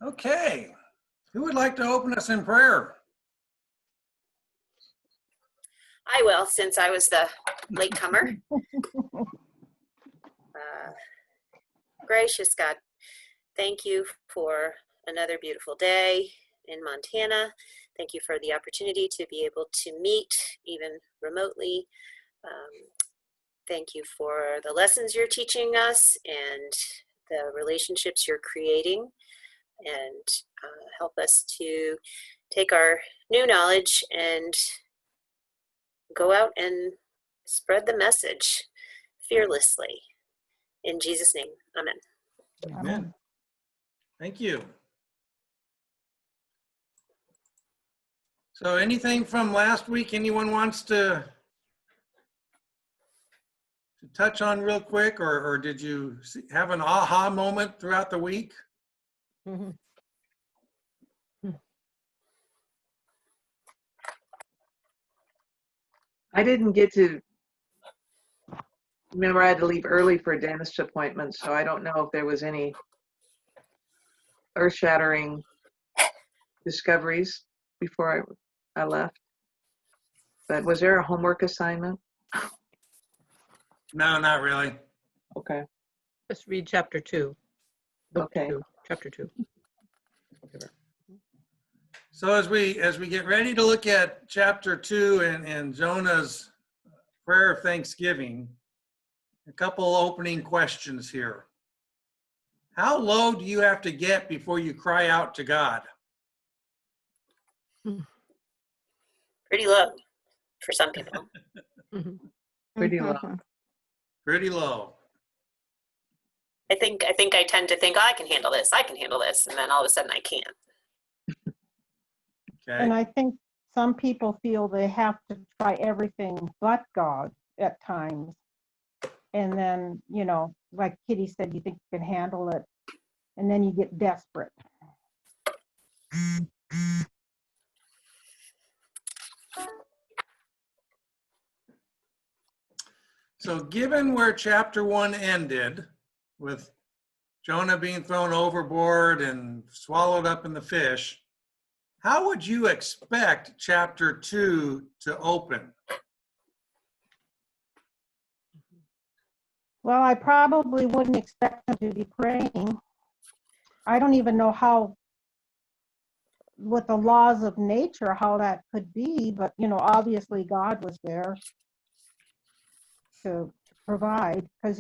Okay. Who would like to open us in prayer? I will, since I was the latecomer. Gracious God, thank you for another beautiful day in Montana. Thank you for the opportunity to be able to meet, even remotely. Thank you for the lessons you're teaching us and the relationships you're creating, and help us to take our new knowledge and go out and spread the message fearlessly. In Jesus' name, amen. Amen. Thank you. So anything from last week anyone wants to touch on real quick, or did you have an aha moment throughout the week? I didn't get to, remember I had to leave early for a dentist appointment, so I don't know if there was any earth-shattering discoveries before I left. But was there a homework assignment? No, not really. Okay. Just read chapter 2. Book Okay. 2, chapter 2. So as we get ready to look at chapter 2 and Jonah's prayer of thanksgiving, a couple opening questions here. How low do you have to get before you cry out to God? Pretty low for some people. Pretty low. Pretty low. I think I tend to think, oh, I can handle this, and then all of a sudden I can't. Okay. And I think some people feel they have to try everything but God at times. And then, like Kitty said, you think you can handle it, and then you get desperate. So given where chapter 1 ended, with Jonah being thrown overboard and swallowed up in the fish, how would you expect chapter 2 to open? Well, I probably wouldn't expect them to be praying. I don't even know how, with the laws of nature, how that could be, but, obviously God was there to provide, because,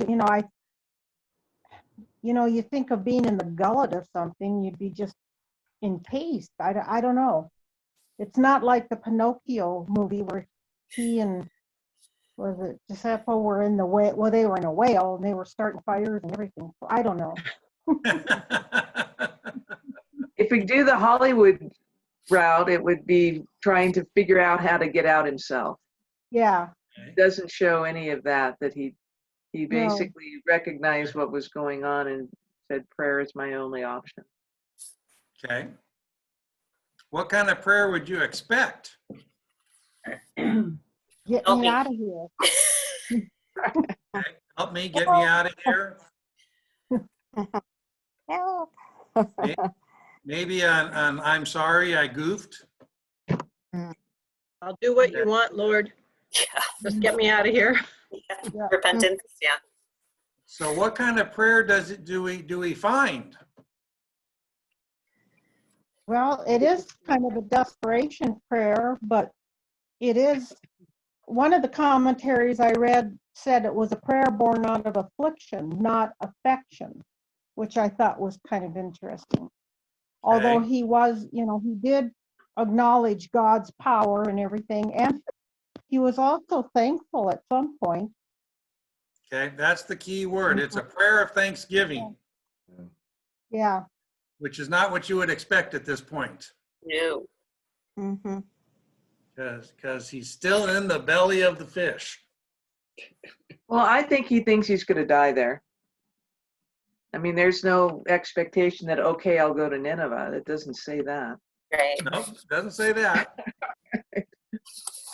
you think of being in the gullet of something, you'd be just encased. I don't know. It's not like the Pinocchio movie where he and, was it Giuseppe, were in the whale? Well, they were in a whale and they were starting fires and everything. So I don't know. If we do the Hollywood route, it would be trying to figure out how to get out himself. Yeah. It doesn't show any of that he basically recognized what was going on and said, prayer is my only option. Okay. What kind of prayer would you expect? Get Help me me. out of here. Okay. Help me, get me out of here. Help. Maybe on I'm sorry I goofed. I'll do what you want, Lord. Yeah. Just get me out of here. Yeah. Repentance, yeah. So what kind of prayer do we find? Well, it is kind of a desperation prayer, but it is, one of the commentaries I read said it was a prayer born out of affliction, not affection, which I thought was kind of interesting. Although Okay. he was, he did acknowledge God's power and everything, and he was also thankful at some point. Okay, that's the key word. It's a prayer of thanksgiving, Yeah. which is not what you would expect at this point, No. Mm-hmm. because he's still in the belly of the fish. Well, I think he thinks he's going to die there. I mean, there's no expectation that, okay, I'll go to Nineveh. It doesn't say that. Right. No, doesn't say that.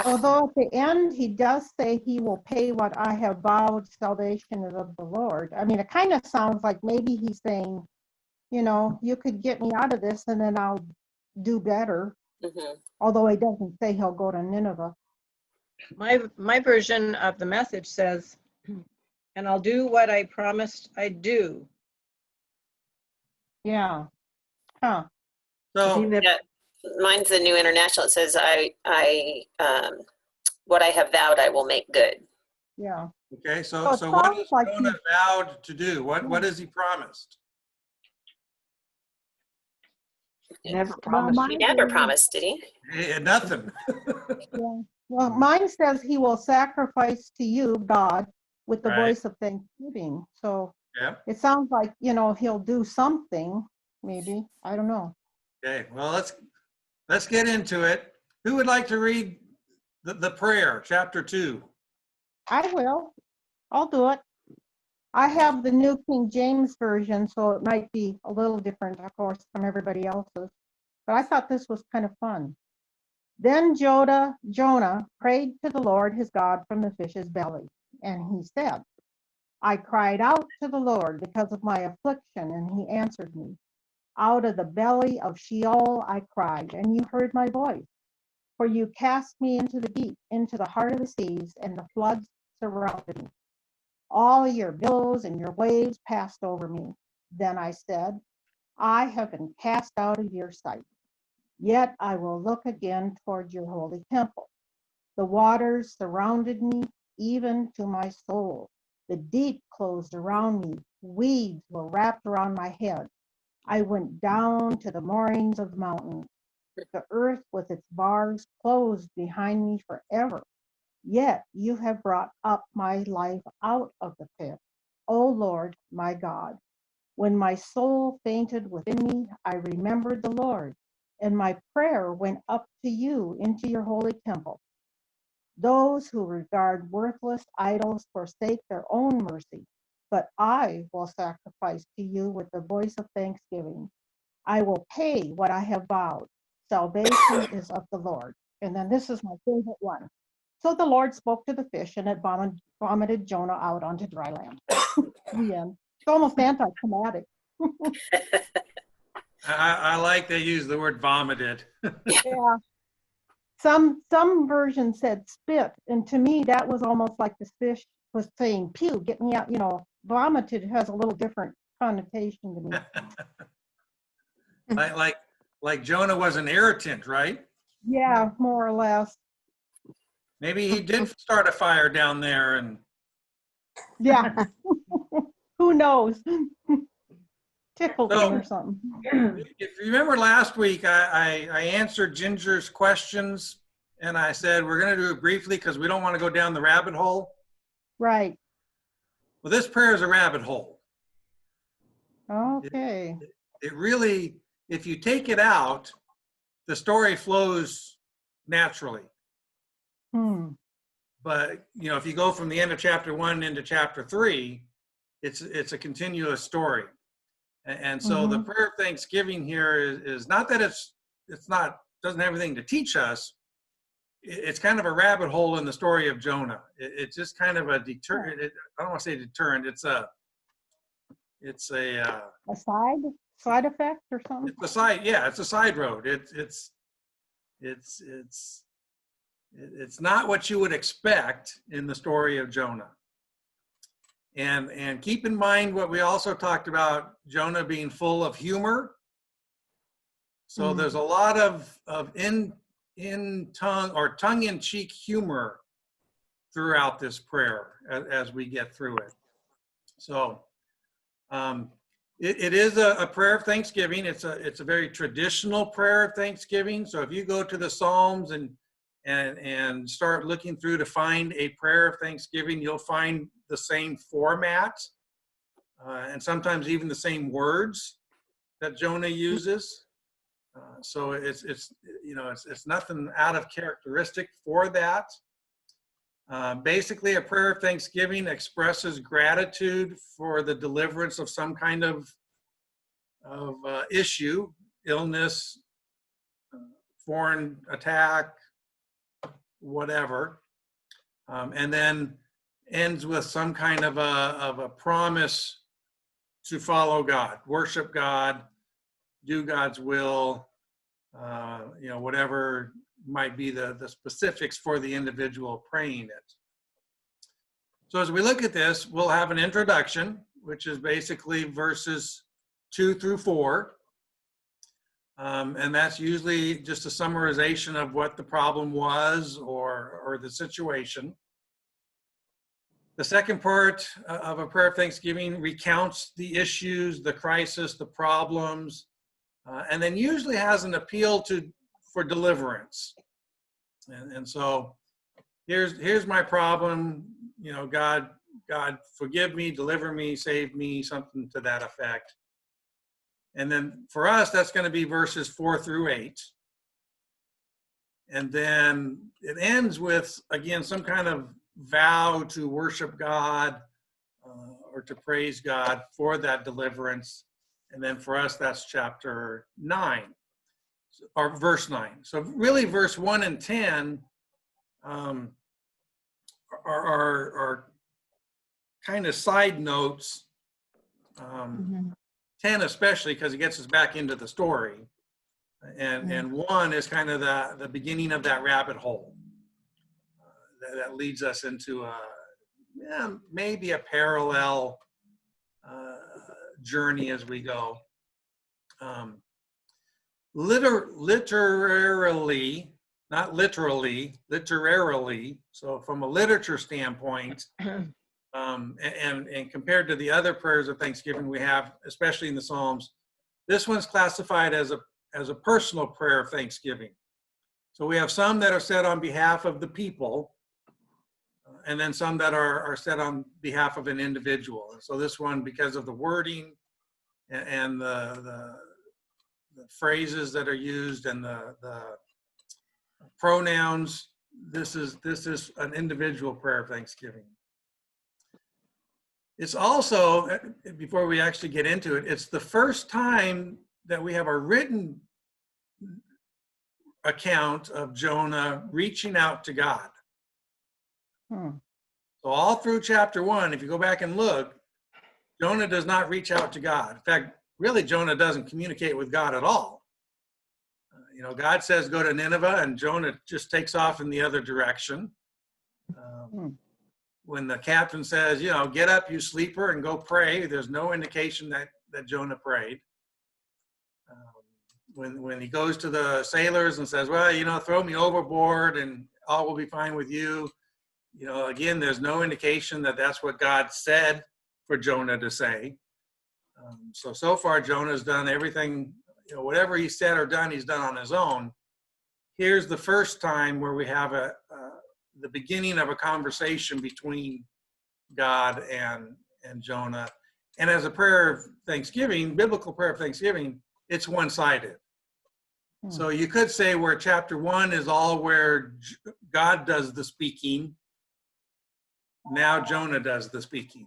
Although at the end, he does say he will pay what I have vowed, salvation is of the Lord. I mean, it kind of sounds like maybe he's saying, you could get me out of this and then I'll do better. Mhm. Although he doesn't say he'll go to Nineveh. My version of the message says, and I'll do what I promised I'd do. Yeah. Huh. Does he So, never, Yeah, mine's the New International. It says, what I have vowed, I will make good. Yeah. okay, So it so what sounds has like Jonah vowed to do? What Yeah. has he promised? never Well, promised? He mine, never promised, did he? Nothing. yeah. Well, mine says he will sacrifice to you, God, with the Right. voice of thanksgiving. So Yeah. it sounds like, he'll do something, maybe. I don't know. Okay. Well, let's get into it. Who would like to read the prayer, chapter 2? I will. I'll do it. I have the New King James Version, so it might be a little different, of course, from everybody else's. But I thought this was kind of fun. Then Jonah prayed to the Lord his God from the fish's belly, and he said, I cried out to the Lord because of my affliction, and he answered me. Out of the belly of Sheol I cried, and you heard my voice. For you cast me into the deep, into the heart of the seas, and the floods surrounded me. All your billows and your waves passed over me. Then I said, I have been cast out of your sight. Yet I will look again toward your holy temple. The waters surrounded me, even to my soul. The deep closed around me. Weeds were wrapped around my head. I went down to the moorings of the mountains. The earth with its bars closed behind me forever. Yet you have brought up my life out of the pit, O Lord, my God. When my soul fainted within me, I remembered the Lord, and my prayer went up to you into your holy temple. Those who regard worthless idols forsake their own mercy, but I will sacrifice to you with the voice of thanksgiving. I will pay what I have vowed. Salvation is of the Lord. And then this is my favorite one. So the Lord spoke to the fish, and it vomited Jonah out onto dry land. The end. It's almost anticlimactic. I like they use the word vomited. Yeah. Some versions said spit, and to me that was almost like the fish was saying, "Pew, get me out." Vomited has a little different connotation to me. like Jonah was an irritant, right? Yeah, more or less. Maybe he did start a fire down there and Yeah. Who knows? Tickled him so or something. if you remember last week, I answered Ginger's questions and I said we're going to do it briefly because we don't want to go down the rabbit hole. Right. Well, this prayer is a rabbit hole. Okay. It really, if you take it out, the story flows naturally. Hmm. But if you go from the end of chapter 1 into chapter 3, it's a continuous story. And so the prayer of thanksgiving here is not that doesn't have anything to teach us. It's kind of a rabbit hole in the story of Jonah. It's just kind of a deterrent. I don't want to say deterrent. It's a A side effect or something? it's a side. Yeah, it's a side road. It's not what you would expect in the story of Jonah. And keep in mind what we also talked about, Jonah being full of humor. So there's a lot of tongue-in-cheek humor throughout this prayer as we get through it. So it is a prayer of thanksgiving. It's a very traditional prayer of thanksgiving. So if you go to the Psalms and start looking through to find a prayer of thanksgiving, you'll find the same format and sometimes even the same words that Jonah uses. So it's nothing out of characteristic for that. Basically, a prayer of thanksgiving expresses gratitude for the deliverance of some kind of issue, illness, foreign attack, whatever, and then ends with some kind of a promise to follow God, worship God, do God's will, whatever might be the specifics for the individual praying it. So as we look at this, we'll have an introduction, which is basically verses 2 through 4. And that's usually just a summarization of what the problem was or the situation. The second part of a prayer of thanksgiving recounts the issues, the crisis, the problems, and then usually has an appeal for deliverance. And so here's my problem. God forgive me, deliver me, save me, something to that effect. And then for us, that's going to be verses 4 through 8. And then it ends with, again, some kind of vow to worship God or to praise God for that deliverance. And then for us, that's chapter 9, or verse 9. So really verse 1 and 10 are kind of side notes. 10 especially, because it gets us back into the story. And 1 is kind of the beginning of that rabbit hole that leads us into maybe a parallel journey as we go. Literally, not literally, literarily. So from a literature standpoint, and compared to the other prayers of thanksgiving we have, especially in the Psalms, this one's classified as a personal prayer of thanksgiving. So we have some that are said on behalf of the people, and then some that are said on behalf of an individual. And so this one, because of the wording and the phrases that are used and the pronouns, this is an individual prayer of thanksgiving. It's also, before we actually get into it, it's the first time that we have a written account of Jonah reaching out to God. So all through chapter 1, if you go back and look, Jonah does not reach out to God. In fact, really, Jonah doesn't communicate with God at all. God says go to Nineveh, and Jonah just takes off in the other direction. When the captain says, get up, you sleeper, and go pray, there's no indication that Jonah prayed. When he goes to the sailors and says, well, throw me overboard and all will be fine with you, again, there's no indication that that's what God said for Jonah to say. So far, Jonah's done everything, whatever he said or done, he's done on his own. Here's the first time where we have the beginning of a conversation between God and Jonah. And as a prayer of thanksgiving, biblical prayer of thanksgiving, it's one-sided. So you could say where chapter 1 is all where God does the speaking, now Jonah does the speaking.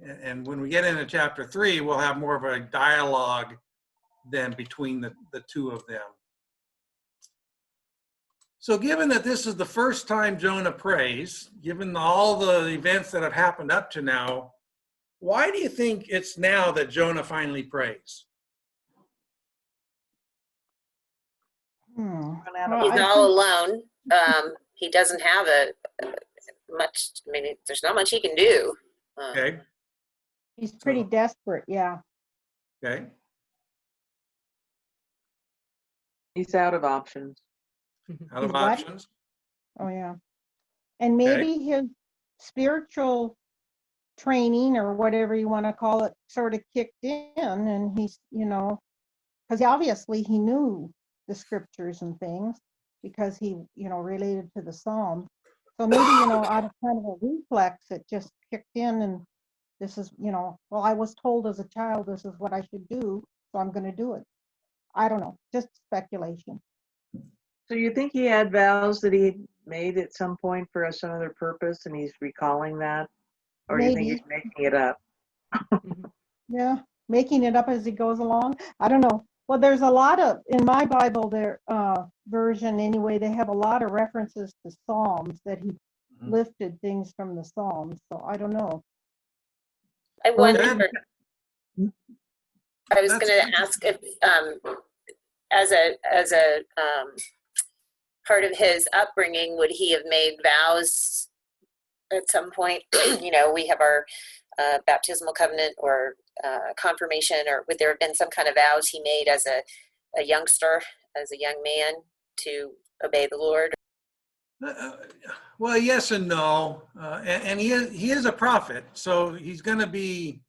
And when we get into chapter 3, we'll have more of a dialogue than between the two of them. So given that this is the first time Jonah prays, given all the events that have happened up to now, why do you think it's now that Jonah finally prays? He's all alone. He doesn't have much. There's not much he can do. Okay. He's pretty desperate, yeah. Okay. He's out of options. Out of He's what? options. Oh, yeah. And maybe his spiritual training or whatever you want to call it sort of kicked in, and he's, because obviously he knew the scriptures and things because he, related to the Psalms. So maybe, out of kind of a reflex, it just kicked in, and this is, well, I was told as a child this is what I should do, so I'm going to do it. I don't know, just speculation. So you think he had vows that he made at some point for some other purpose and he's recalling that? Or do you think Maybe. he's making it up? Yeah, making it up as he goes along. I don't know. Well, there's a lot of, in my Bible, their version anyway, they have a lot of references to Psalms that he lifted things from the Psalms. So I don't know. I wonder. I was That's going to ask if, as a part of his upbringing, would he have made vows at some point? You know, we have our baptismal covenant or confirmation, or would there have been some kind of vows he made as a youngster, as a young man, to obey the Lord? Well, yes and no. And he is a prophet, so he's going to be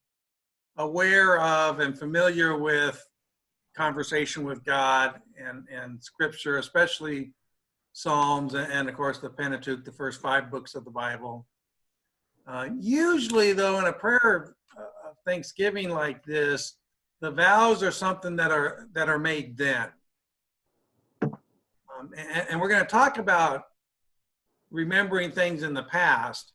aware of and familiar with conversation with God and scripture, especially Psalms and of course the Pentateuch, the first 5 books of the Bible. Usually, though, in a prayer of thanksgiving like this, the vows are something that are made then. And we're going to talk about remembering things in the past,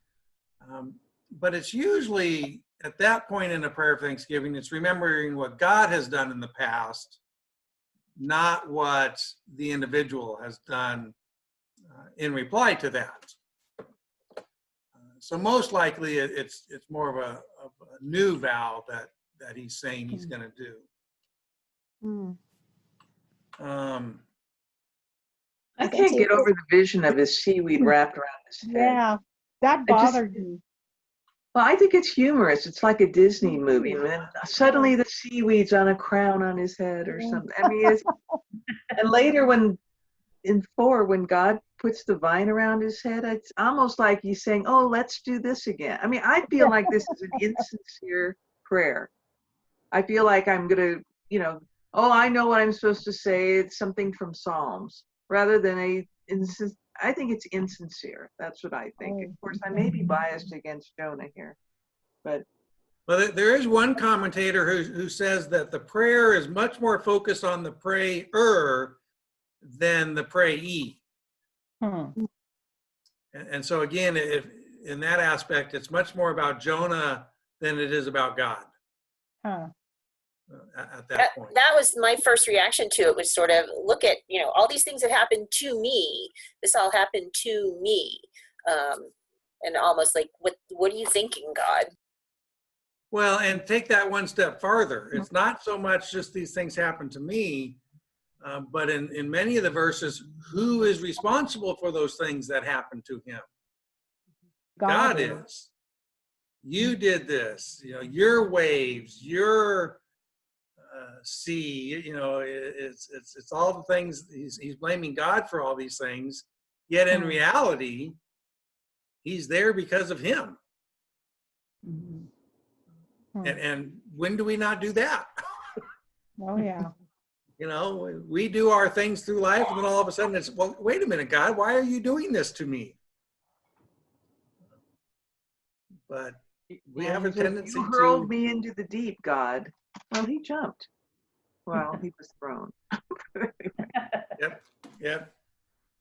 but it's usually at that point in a prayer of thanksgiving, it's remembering what God has done in the past, not what the individual has done in reply to that. So most likely it's more of a new vow that he's saying he's going to do. I can't get over the vision of his seaweed wrapped around his head. Yeah, that I just- bothered me. Well, I think it's humorous. It's like a Disney movie. And then suddenly the seaweed's on a crown on his head or something. I mean, and later in 4, when God puts the vine around his head, it's almost like he's saying, oh, let's do this again. I mean, I feel like this is an insincere prayer. I feel like I'm going to, oh, I know what I'm supposed to say. It's something from Psalms rather than I think it's insincere. That's what I think. Of course, I may be biased against Jonah here, but. Well, there is one commentator who says that the prayer is much more focused on the prayer than the prayee. And so again, if in that aspect, it's much more about Jonah than it is about God. At that point. That was my first reaction to it, was sort of look at, all these things have happened to me. This all happened to me. And almost like, what are you thinking, God? Well, and take that one step farther. It's not so much just these things happen to me, but in many of the verses, who is responsible for those things that happen to him? God is. You did this, your waves, your sea, it's all the things. He's blaming God for all these things, yet in reality, he's there because of him. And when do we not do that? Oh, yeah. We do our things through life, and then all of a sudden it's, well, wait a minute, God, why are you doing this to me? But we have a tendency you hurled me into the deep, God. Well, he jumped. Well, he was thrown. Yep.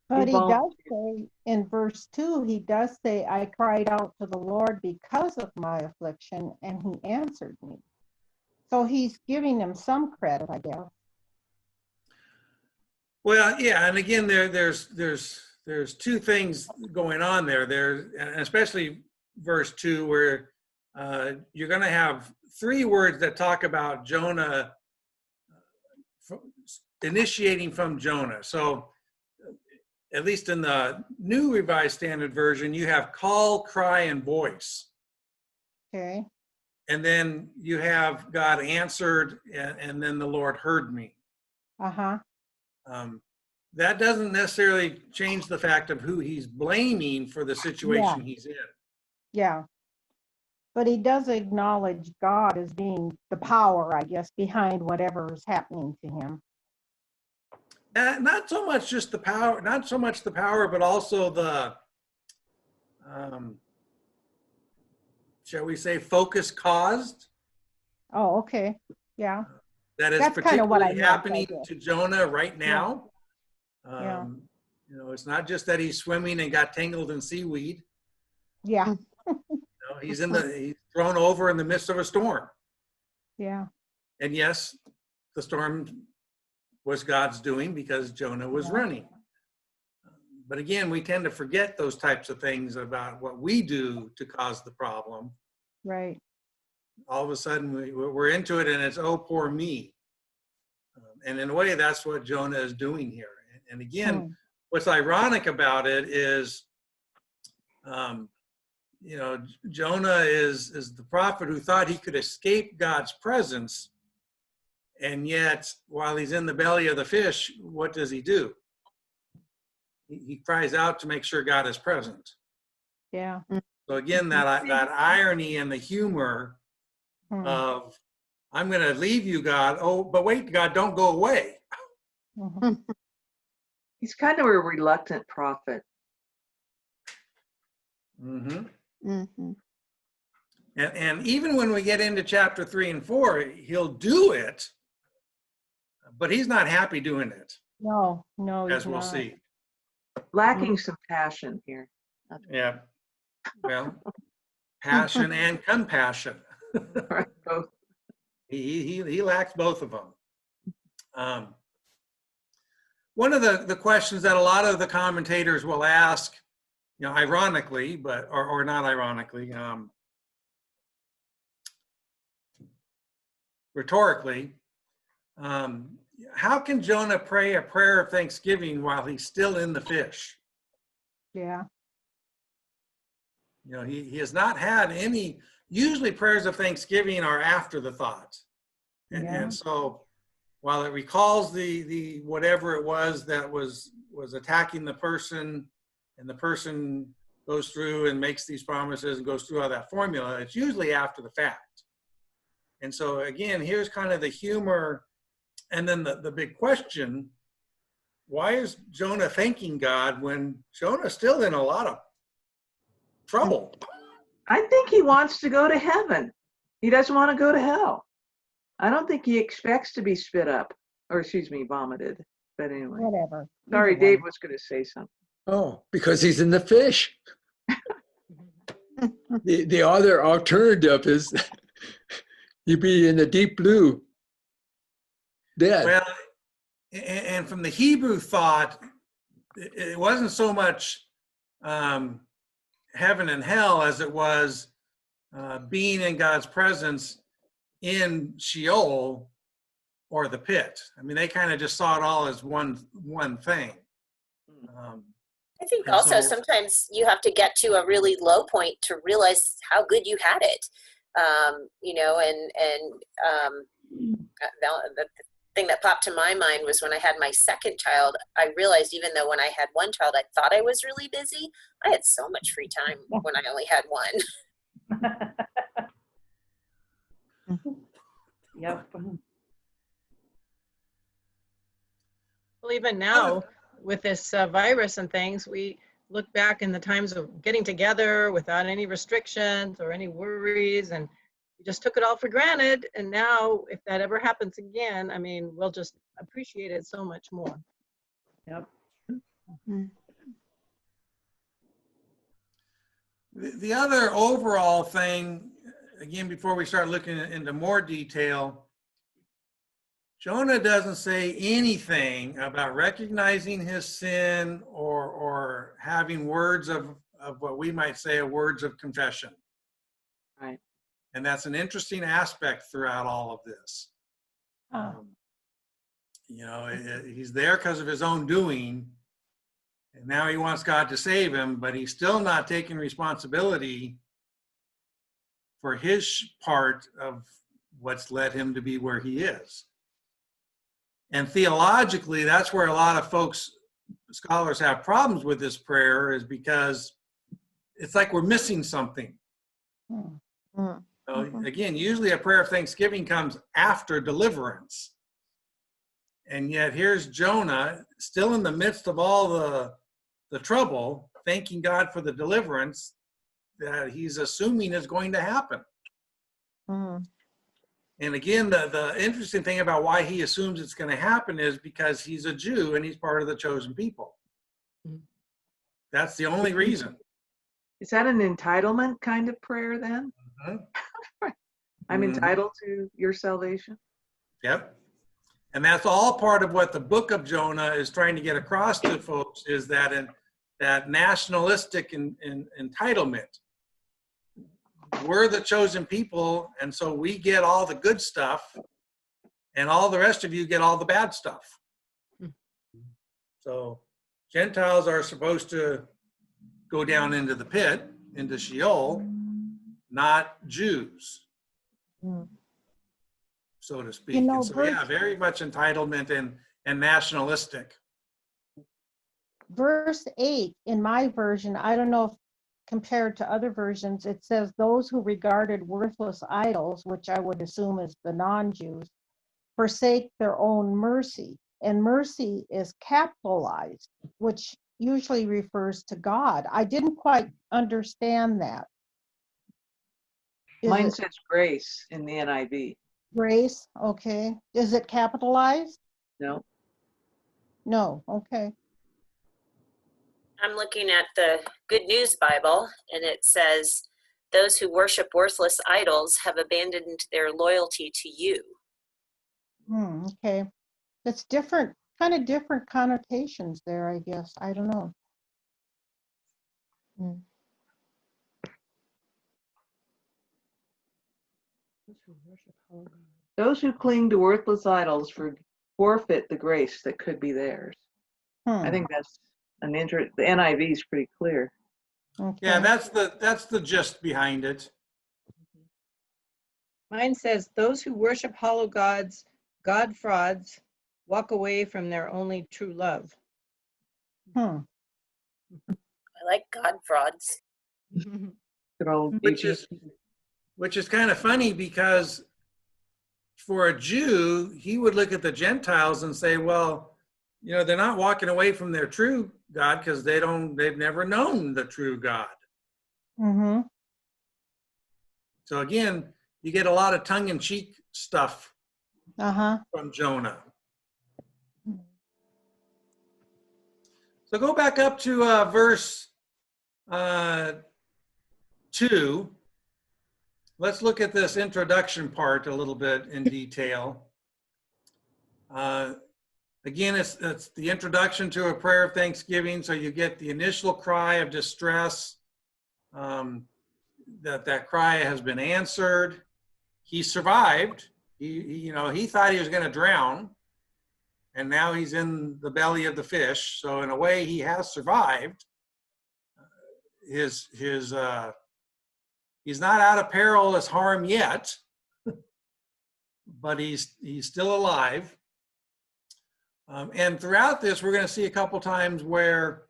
But he does say in verse 2, he does say, I cried out to the Lord because of my affliction, and he answered me. So he's giving him some credit, I guess. Well, yeah, and again, there's 2 things going on there. And especially verse 2, where you're going to have 3 words that talk about Jonah initiating from Jonah. So at least in the New Revised Standard Version, you have call, cry, and voice. Okay. And then you have God answered, and then the Lord heard me. That doesn't necessarily change the fact of who he's blaming for the situation he's in. Yeah. But he does acknowledge God as being the power, I guess, behind whatever is happening to him. Not so much just the power, but also the, shall we say, focus caused. Oh, okay. Yeah. That is That's kind of what I particularly meant, happening to Jonah right now. Yeah. It's not just that he's swimming and got tangled in seaweed. Yeah. He's thrown over in the midst of a storm. Yeah. And yes, the storm was God's doing because Jonah was running. But again, we tend to forget those types of things about what we do to cause the problem. Right. all of a sudden we're into it and it's, oh, poor me. And in a way, that's what Jonah is doing here. And again, what's ironic about it is, you know, Jonah is the prophet who thought he could escape God's presence. And yet, while he's in the belly of the fish, what does he do? He cries out to make sure God is present. Yeah. So again, that irony and the humor Hmm. of, I'm going to leave you, God. Oh, but wait, God, don't go away. Mhm. He's kind of a reluctant prophet. Mm-hmm. Mm-hmm. And even when we get into chapter 3 and 4, he'll do it, but he's not happy doing it, No, no, he's as we'll not. see. Lacking some passion here. Yeah. Well, passion and compassion. Right, both. He lacks both of them. One of the questions that a lot of the commentators will ask, you know, ironically, but or not ironically, rhetorically, how can Jonah pray a prayer of thanksgiving while he's still in the fish? Yeah. You know, he has not had any. Usually prayers of thanksgiving are after the thought. Yeah. And so while it recalls the whatever it was that was attacking the person, and the person goes through and makes these promises and goes through all that formula, it's usually after the fact. And so again, here's kind of the humor. And then the big question, why is Jonah thanking God when Jonah's still in a lot of trouble? I think he wants to go to heaven. He doesn't want to go to hell. I don't think he expects to be spit up, or excuse me, vomited. But anyway, Whatever. sorry, Either Dave one. was going to say something. Oh, because he's in the fish. The other alternative is you'd be in the deep blue, dead. Well, and from the Hebrew thought, it wasn't so much heaven and hell as it was being in God's presence in Sheol or the pit. I mean, they kind of just saw it all as one thing. I think And also so- sometimes you have to get to a really low point to realize how good you had it. You know, the thing that popped to my mind was when I had my second child, I realized even though when I had one child, I thought I was really busy, I had so much free time when I only had one. Yep. Well, even now with this virus and things, we look back in the times of getting together without any restrictions or any worries, and we just took it all for granted. And now if that ever happens again, I mean, we'll just appreciate it so much more. Yep. The other overall thing, again, before we start looking into more detail, Jonah doesn't say anything about recognizing his sin or having words of what we might say words of confession. Right. And that's an interesting aspect throughout all of this. You know, he's there because of his own doing, and now he wants God to save him, but he's still not taking responsibility for his part of what's led him to be where he is. And theologically, that's where a lot of scholars have problems with this prayer, is because it's like we're missing something. So again, usually a prayer of thanksgiving comes after deliverance. And yet here's Jonah still in the midst of all the trouble, thanking God for the deliverance that he's assuming is going to happen. And again, the interesting thing about why he assumes it's going to happen is because he's a Jew and he's part of the chosen people. That's the only reason. Is that an entitlement kind of prayer then? I'm entitled to your salvation. Yep. And that's all part of what the book of Jonah is trying to get across to folks, is that that nationalistic entitlement. we're the chosen people, and so we get all the good stuff, and all the rest of you get all the bad stuff. So Gentiles are supposed to go down into the pit, into Sheol, not Jews, Hmm. so to speak. know, And so, yeah, verse- very much entitlement and nationalistic. Verse 8 in my version, I don't know if compared to other versions, it says those who regarded worthless idols, which I would assume is the non-Jews, forsake their own mercy. And mercy is capitalized, which usually refers to God. I didn't quite understand that. Is Mine it says grace in the NIV. grace? Okay. Is it capitalized? No, No. Okay. I'm looking at the Good News Bible, and it says, those who worship worthless idols have abandoned their loyalty to you. Okay. That's different, kind of different connotations there, I guess. I don't know. Hmm. those who cling to worthless idols forfeit the grace that could be theirs. I think that's an interest. The NIV is pretty clear. Yeah, Okay. that's the gist behind it. Mine says, those who worship hollow gods, God frauds, walk away from their only true love. I like God frauds. Good old Which Eugene. is kind of funny, because for a Jew, he would look at the Gentiles and say, well, you know, they're not walking away from their true God because they've never known the true God. Mm-hmm. So again, you get a lot of tongue-in-cheek stuff Uh-huh. from Jonah. So go back up to verse 2. Let's look at this introduction part a little bit in detail. Again, it's the introduction to a prayer of thanksgiving. So you get the initial cry of distress, that cry has been answered. He survived. He thought he was going to drown, and now he's in the belly of the fish. So in a way, he has survived. He's not out of perilous harm yet, but he's still alive. And throughout this, we're going to see a couple times where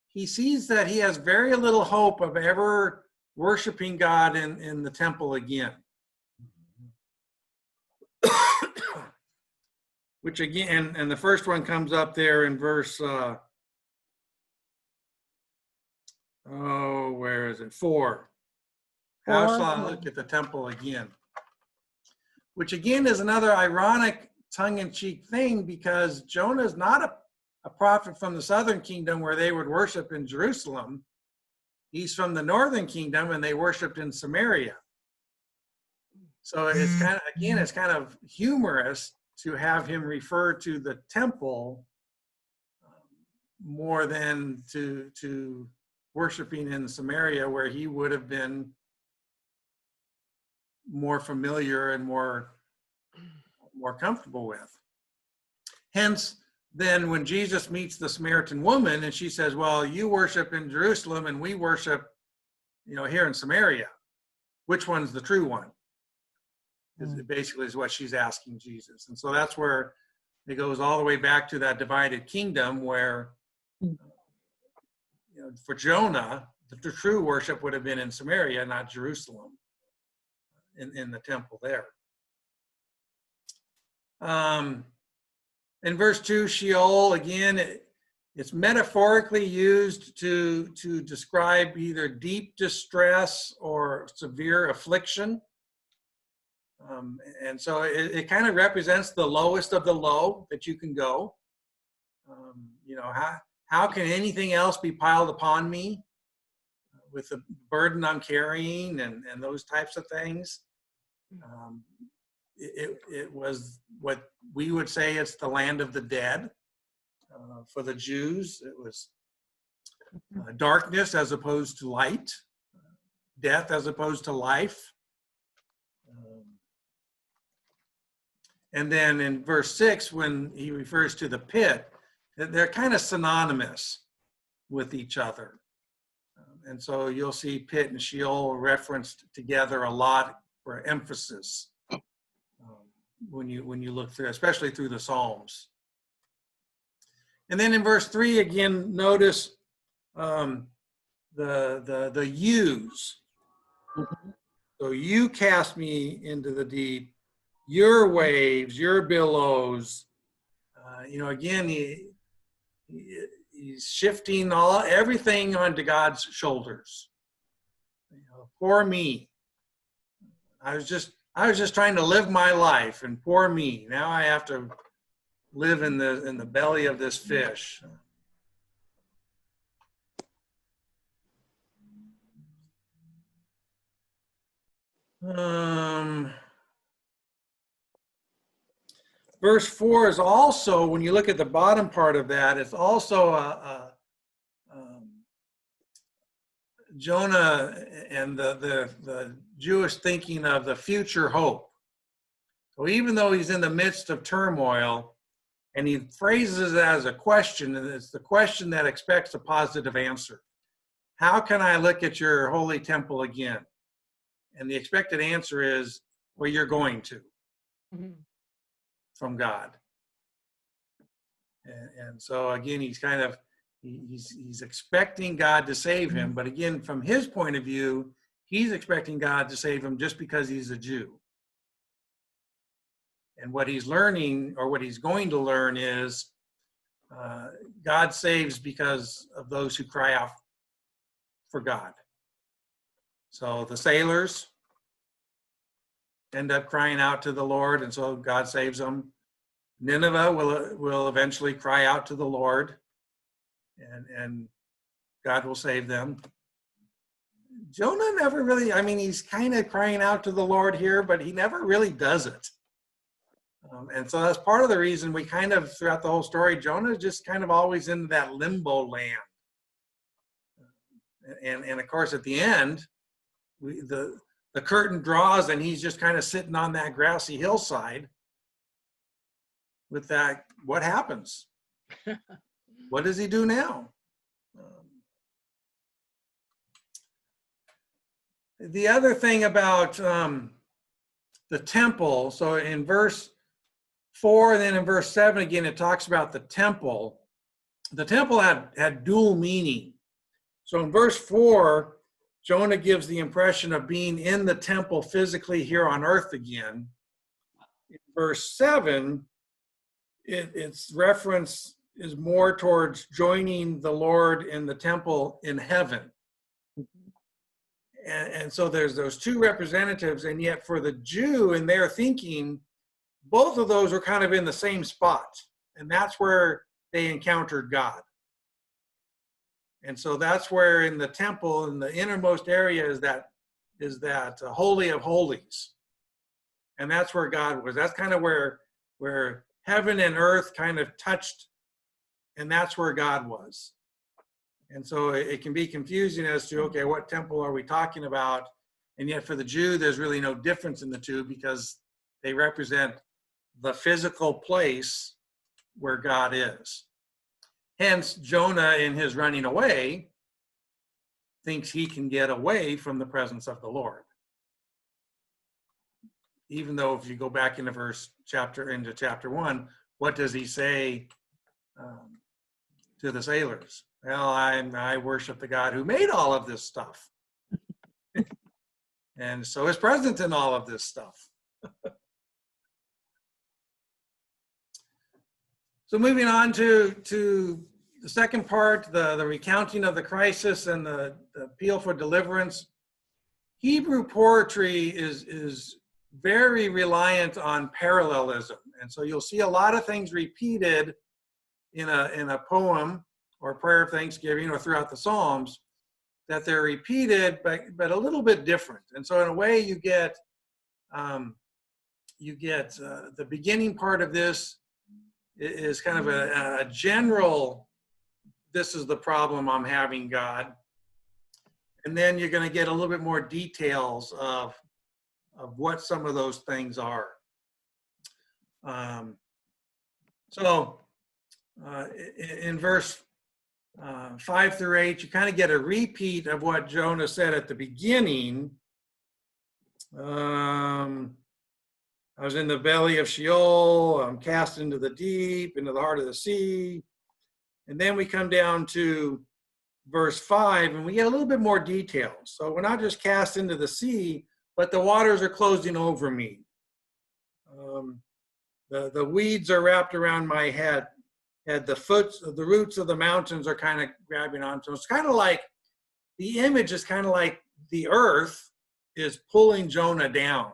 he sees that he has very little hope of ever worshiping God in the temple again. Which again, and the first one comes up there in verse, where is it? 4. How shall I look at the temple again? Which again is another ironic tongue-in-cheek thing, because Jonah is not a prophet from the southern kingdom where they would worship in Jerusalem. He's from the northern kingdom, and they worshiped in Samaria. So it's kind of humorous to have him refer to the temple more than to worshiping in Samaria, where he would have been more familiar and more comfortable with. Hence, then when Jesus meets the Samaritan woman and she says, well, you worship in Jerusalem and we worship, here in Samaria, which one's the true one? It basically is what she's asking Jesus. And so that's where it goes all the way back to that divided kingdom where, for Jonah, the true worship would have been in Samaria, not Jerusalem, in the temple there. In verse 2, Sheol, again, it's metaphorically used to describe either deep distress or severe affliction. And so it kind of represents the lowest of the low that you can go. How can anything else be piled upon me with the burden I'm carrying and those types of things? It was what we would say it's the land of the dead. For the Jews, it was darkness as opposed to light. death as opposed to life. And then in verse 6, when he refers to the pit, they're kind of synonymous with each other. And so you'll see pit and Sheol referenced together a lot for emphasis when you look through, especially through the Psalms. And then in verse 3 again, notice the yous. So you cast me into the deep, your waves, your billows. Again, he's shifting everything onto God's shoulders. Poor me. I was just trying to live my life, and poor me. Now I have to live in the belly of this fish. Verse 4 is also, when you look at the bottom part of that, it's also Jonah and the Jewish thinking of the future hope. So even though he's in the midst of turmoil, and he phrases it as a question, and it's the question that expects a positive answer. How can I look at your holy temple again? And the expected answer is, well, you're going to, from God. And so again, he's expecting God to save him, but again, from his point of view, he's expecting God to save him just because he's a Jew. And what he's learning, or what he's going to learn, is God saves because of those who cry out for God. So the sailors end up crying out to the Lord, and so God saves them. Nineveh will eventually cry out to the Lord, and God will save them. Jonah never really, he's kind of crying out to the Lord here, but he never really does it. And so that's part of the reason we kind of, throughout the whole story, Jonah is just kind of always in that limbo land. And of course, at the end, the curtain draws, and he's just kind of sitting on that grassy hillside with that. What happens? What does he do now? The other thing about the temple, so in verse 4 and then in verse 7 again, it talks about the temple. The temple had dual meaning. So in verse 4, Jonah gives the impression of being in the temple physically here on earth again. In verse 7, its reference is more towards joining the Lord in the temple in heaven. And so there's those two representatives, and yet for the Jew in their thinking, both of those are kind of in the same spot, and that's where they encountered God. And so that's where in the temple, in the innermost area, is that Holy of Holies. And that's where God was. That's kind of where heaven and earth kind of touched, and that's where God was. And so it can be confusing as to, okay, what temple are we talking about? And yet for the Jew, there's really no difference in the two, because they represent the physical place where God is. Hence, Jonah, in his running away, thinks he can get away from the presence of the Lord. Even though if you go back into chapter 1, what does he say to the sailors? Well, I worship the God who made all of this stuff. And so is present in all of this stuff. So moving on to the second part, the recounting of the crisis and the appeal for deliverance. Hebrew poetry is very reliant on parallelism. And so you'll see a lot of things repeated in a poem or prayer of thanksgiving or throughout the Psalms, that they're repeated, but a little bit different. And so in a way you get the beginning part of this is kind of a general, this is the problem I'm having, God. And then you're going to get a little bit more details of what some of those things are. So in verse 5 through 8, you kind of get a repeat of what Jonah said at the beginning. I was in the belly of Sheol, I'm cast into the deep, into the heart of the sea. And then we come down to verse 5, and we get a little bit more detail. So we're not just cast into the sea, but the waters are closing over me. The weeds are wrapped around my head. The roots of the mountains are kind of grabbing onto. It's kind of like, the image is kind of like the earth is pulling Jonah down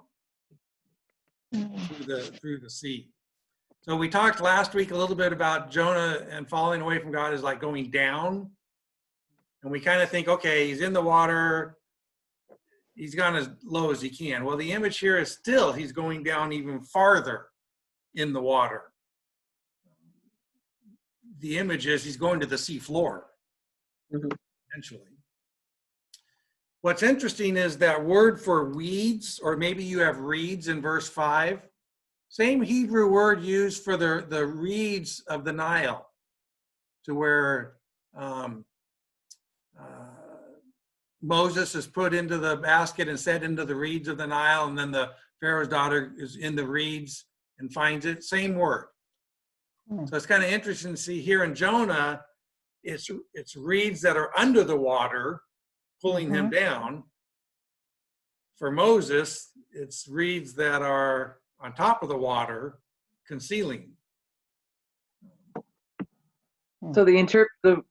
through the sea. So we talked last week a little bit about Jonah and falling away from God is like going down. And we kind of think, okay, he's in the water, he's gone as low as he can. Well, the image here is still, he's going down even farther in the water. The image is he's going to the sea floor, eventually. What's interesting is that word for weeds, or maybe you have reeds in verse 5, same Hebrew word used for the reeds of the Nile, to where Moses is put into the basket and set into the reeds of the Nile, and then the Pharaoh's daughter is in the reeds and finds it. Same word. So it's kind of interesting to see here in Jonah, it's reeds that are under the water pulling him down. For Moses, it's reeds that are on top of the water concealing. So the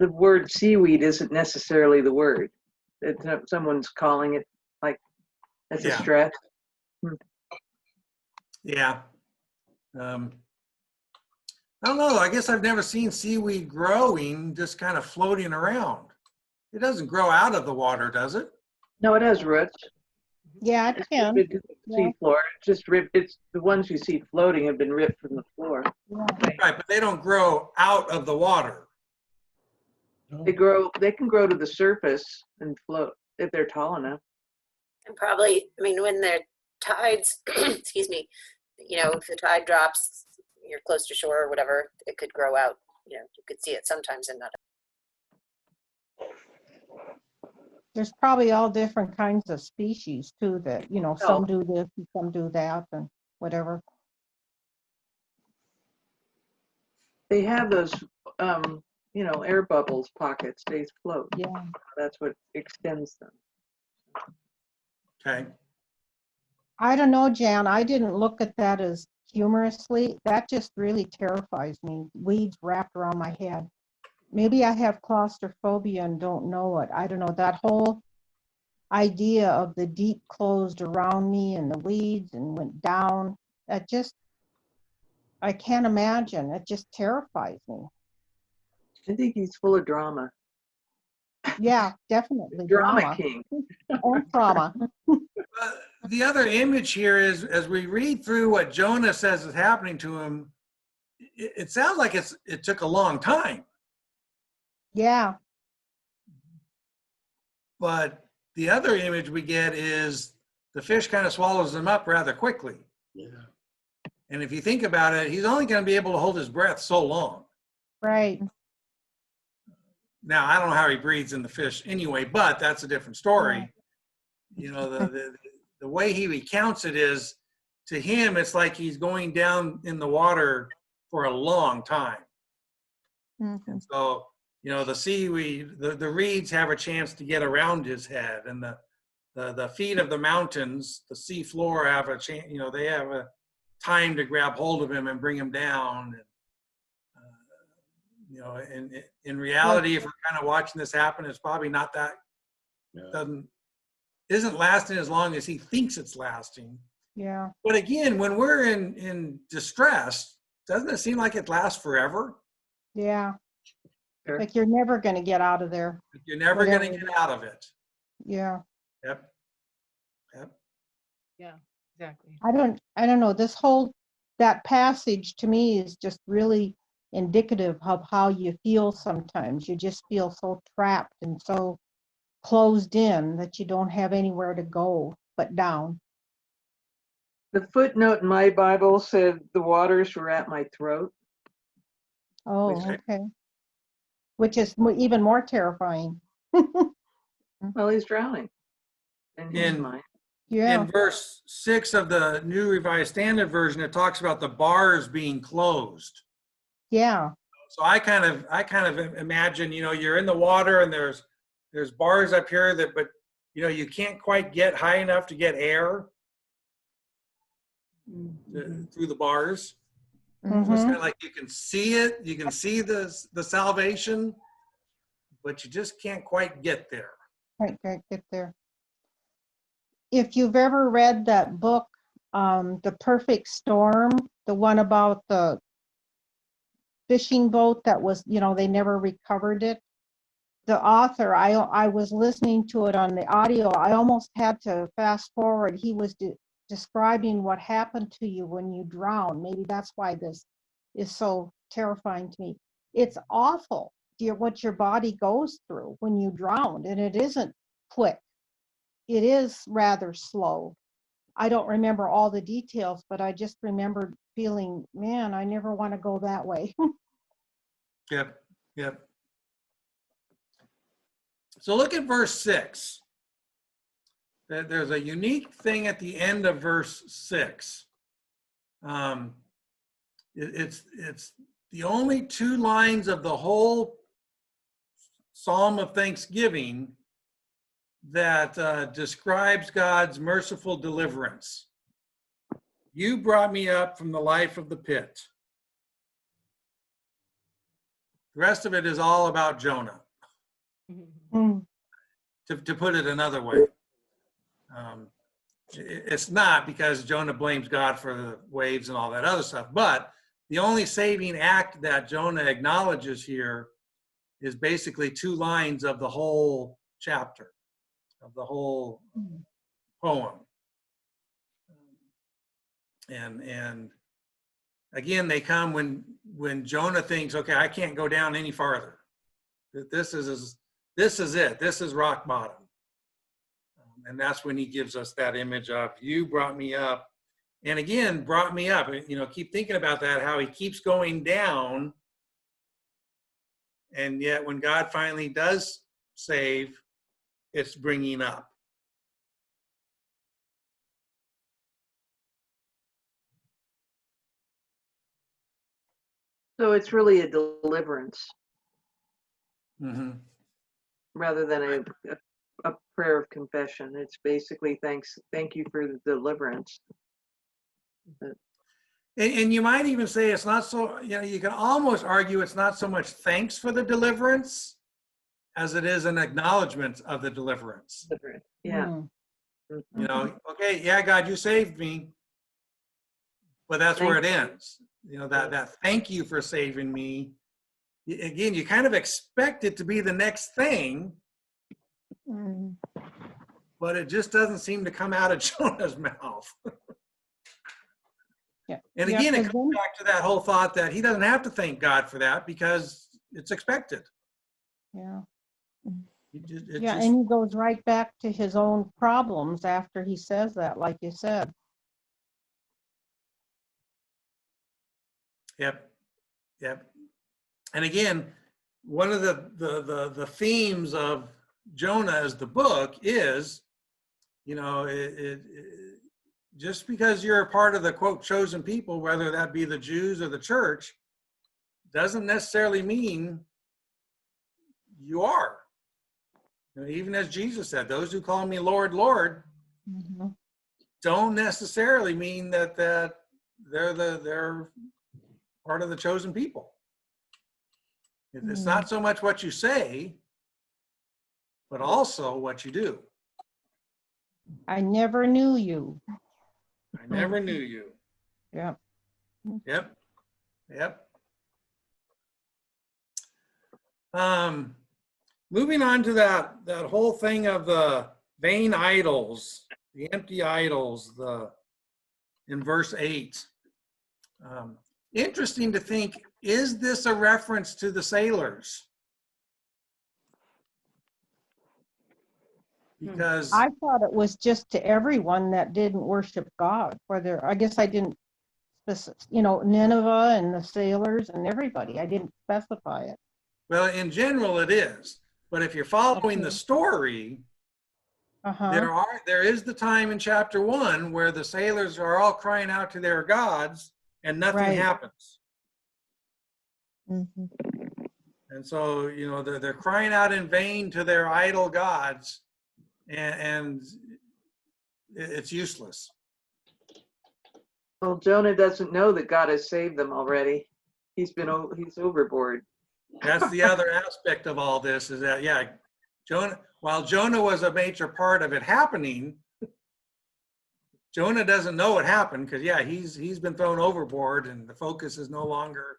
word seaweed isn't necessarily the word. Someone's calling it like as a stretch. Yeah. I don't know. I guess I've never seen seaweed growing, just kind of floating around. It doesn't grow out of the water, does it? No, it has roots. Yeah, it can. It's sea floor. It's just ripped. It's the ones you see floating have been ripped from the floor. Right, but they don't grow out of the water. They can grow to the surface and float if they're tall enough. And probably, I mean, when the tides, excuse me, if the tide drops, you're close to shore or whatever, it could grow out. You could see it sometimes and not. There's probably all different kinds of species too that, some do this and some do that and whatever. They have those, air bubbles pockets. They float. Yeah. That's what extends them. Okay. I don't know, Jan. I didn't look at that as humorously. That just really terrifies me. Weeds wrapped around my head. Maybe I have claustrophobia and don't know it. I don't know. That whole idea of the deep closed around me and the weeds and went down, I can't imagine. It just terrifies me. I think he's full of drama. Yeah, definitely. Drama king. And trauma. The other image here is, as we read through what Jonah says is happening to him, it sounds like it took a long time. Yeah. But the other image we get is the fish kind of swallows him up rather quickly. Yeah. And if you think about it, he's only going to be able to hold his breath so long. Right. Now, I don't know how he breathes in the fish anyway, but that's a different story. The way he recounts it is, to him, it's like he's going down in the water for a long time. Mm-hmm. And so, the seaweed, the reeds have a chance to get around his head, and the feet of the mountains, the sea floor have a chance, they have a time to grab hold of him and bring him down. And, in reality, if we're kind of watching this happen, it's probably not that, isn't lasting as long as he thinks it's lasting. Yeah. But again, when we're in distress, doesn't it seem like it lasts forever? Yeah. Sure. Like you're never going to get out of there. You're never going to get out of it. Yeah. Yep. Yeah, exactly. I don't know. That passage to me is just really indicative of how you feel sometimes. You just feel so trapped and so closed in, that you don't have anywhere to go but down. The footnote in my Bible said the waters were at my throat. Oh, Okay. okay. Which is even more terrifying. Well, he's drowning in his In- mind. Yeah. In verse 6 of the New Revised Standard Version, it talks about the bars being closed. Yeah. So I kind of imagine, you're in the water and there's bars up here but you can't quite get high enough to get air through the bars. So it's Mhm. kind of like you can see it, you can see the salvation, but you just can't quite get there. Right, get there. If you've ever read that book, The Perfect Storm, the one about the fishing boat that was, they never recovered it. The author, I was listening to it on the audio. I almost had to fast forward. He was describing what happened to you when you drown. Maybe that's why this is so terrifying to me. It's awful, what your body goes through when you drown, and it isn't quick. It is rather slow. I don't remember all the details, but I just remember feeling, man, I never want to go that way. Yep. So look at verse 6. There's a unique thing at the end of verse 6. It's the only 2 lines of the whole Psalm of Thanksgiving that describes God's merciful deliverance. You brought me up from the life of the pit. The rest of it is all about Jonah, Mm. to put it another way. It's not, because Jonah blames God for the waves and all that other stuff, but the only saving act that Jonah acknowledges here is basically 2 lines of the whole chapter, of the whole poem. And again, they come when Jonah thinks, okay, I can't go down any farther. This is it. This is rock bottom. And that's when he gives us that image of, you brought me up. And again, brought me up. Keep thinking about that, how he keeps going down. And yet when God finally does save, it's bringing up. So it's really a deliverance Mm-hmm. rather than a prayer of confession. It's basically thank you for the deliverance. And you might even say it's not so, you can almost argue it's not so much thanks for the deliverance as it is an acknowledgement of the deliverance. Yeah. Mm. Okay, yeah, God, you saved me, but that's where it ends. That thank you for saving me. Again, you kind of expect it to be the next thing, Mm. but it just doesn't seem to come out of Jonah's mouth. Yeah. And Yeah, again, it 'cause comes back to that whole thought that he doesn't have to thank God for that because it's expected. yeah. It Yeah, just, and he goes right back to his own problems after he says that, like you said. yep. And again, one of the themes of Jonah as the book is, just because you're a part of the quote chosen people, whether that be the Jews or the church, doesn't necessarily mean you are. Even as Jesus said, those who call me Lord, Lord, Mhm. don't necessarily mean that they're part of the chosen people. It's not so much what you say, but also what you do. I never knew you. I never knew you. Yeah. Yep. Moving on to that whole thing of the vain idols, the empty idols, in verse 8. Interesting to think, is this a reference to the sailors? because I thought it was just to everyone that didn't worship God. Whether I guess I didn't, Nineveh and the sailors and everybody. I didn't specify it. well, in general it is. But if you're following the Okay. story, Uh-huh. there is the time in chapter 1 where the sailors are all crying out to their gods and nothing Right. happens. Mhm. And so, they're crying out in vain to their idol gods, and it's useless. Well, Jonah doesn't know that God has saved them already. He's overboard. That's the other aspect of all this is that, while Jonah was a major part of it happening, Jonah doesn't know what happened because, he's been thrown overboard and the focus is no longer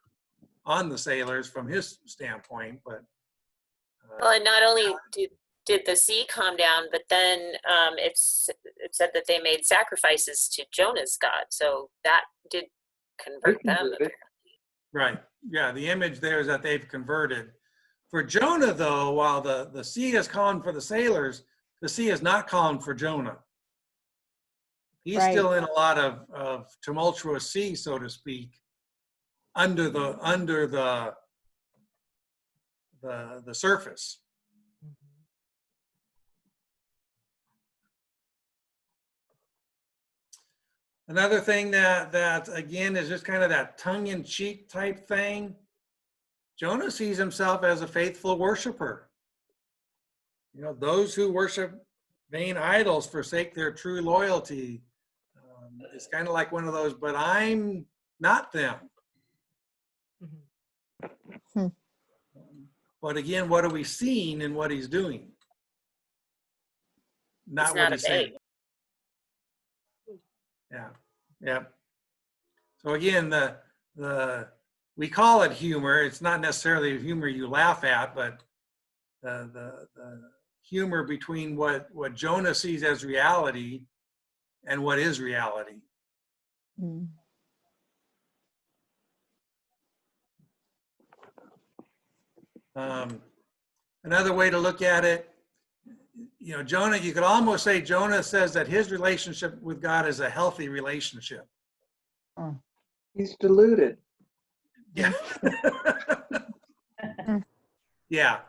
on the sailors from his standpoint. But Well, and not only did the sea calm down, but then it said that they made sacrifices to Jonah's God. So that did convert them. Converted. right, the image there is that they've converted. For Jonah, though, while the sea is calm for the sailors, the sea is not calm for Jonah. He's Right. still in a lot of tumultuous sea, so to speak, under the surface. Another thing that again is just kind of that tongue-in-cheek type thing. Jonah sees himself as a faithful worshiper. Those who worship vain idols forsake their true loyalty. It's kind of like one of those, but I'm not them. Hmm. But again, what are we seeing in what he's doing? Not He's what not he's saying. obeying. Yeah. So again, we call it humor. It's not necessarily humor you laugh at, but the humor between what Jonah sees as reality and what is reality. Mm. Another way to look at it, Jonah, you could almost say Jonah says that his relationship with God is a healthy relationship. He's deluded. Yeah. Yeah.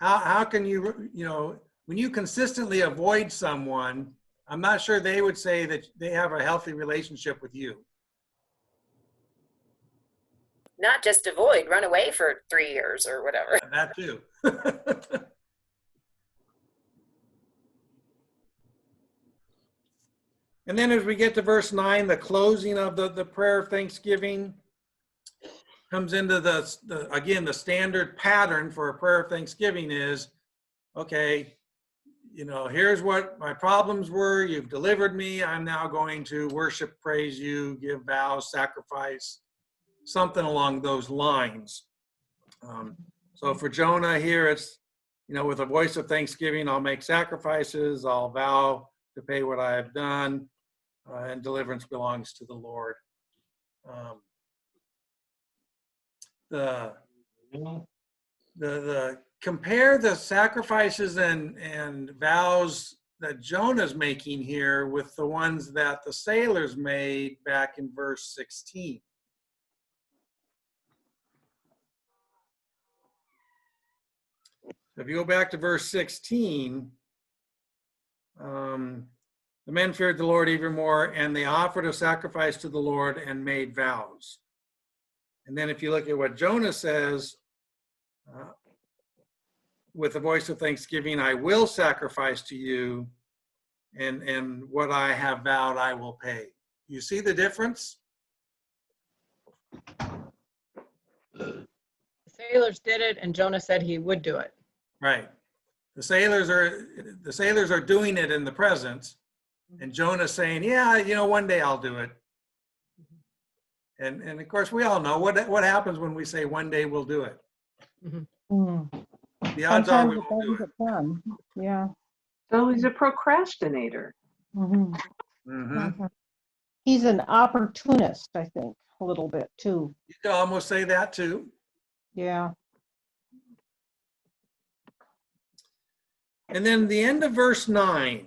How can you, when you consistently avoid someone, I'm not sure they would say that they have a healthy relationship with you. Not just avoid, run away for 3 years or whatever. That too. And then as we get to verse 9, the closing of the prayer of thanksgiving comes into again, the standard pattern for a prayer of thanksgiving is, okay, here's what my problems were. You've delivered me. I'm now going to worship, praise you, give vows, sacrifice, something along those lines. So for Jonah here, it's, with a voice of thanksgiving, I'll make sacrifices, I'll vow to pay what I have done, and deliverance belongs to the Lord. The compare the sacrifices and vows that Jonah's making here with the ones that the sailors made back in verse 16. If you go back to verse 16, the men feared the Lord even more, and they offered a sacrifice to the Lord and made vows. And then if you look at what Jonah says, with a voice of thanksgiving, I will sacrifice to you, and what I have vowed I will pay. You see the difference? The sailors did it, and Jonah said he would do it. Right. The sailors are doing it in the present, and Jonah's saying, yeah, one day I'll do it. And of course we all know what happens when we say one day we'll do it. Mm. The odds are Sometimes we it won't do doesn't it. get done. Yeah. So he's a procrastinator. Mhm. Mm-hmm. Mhm. He's an opportunist, I think, a little bit too. You could almost say that too. Yeah. And then the end of verse 9.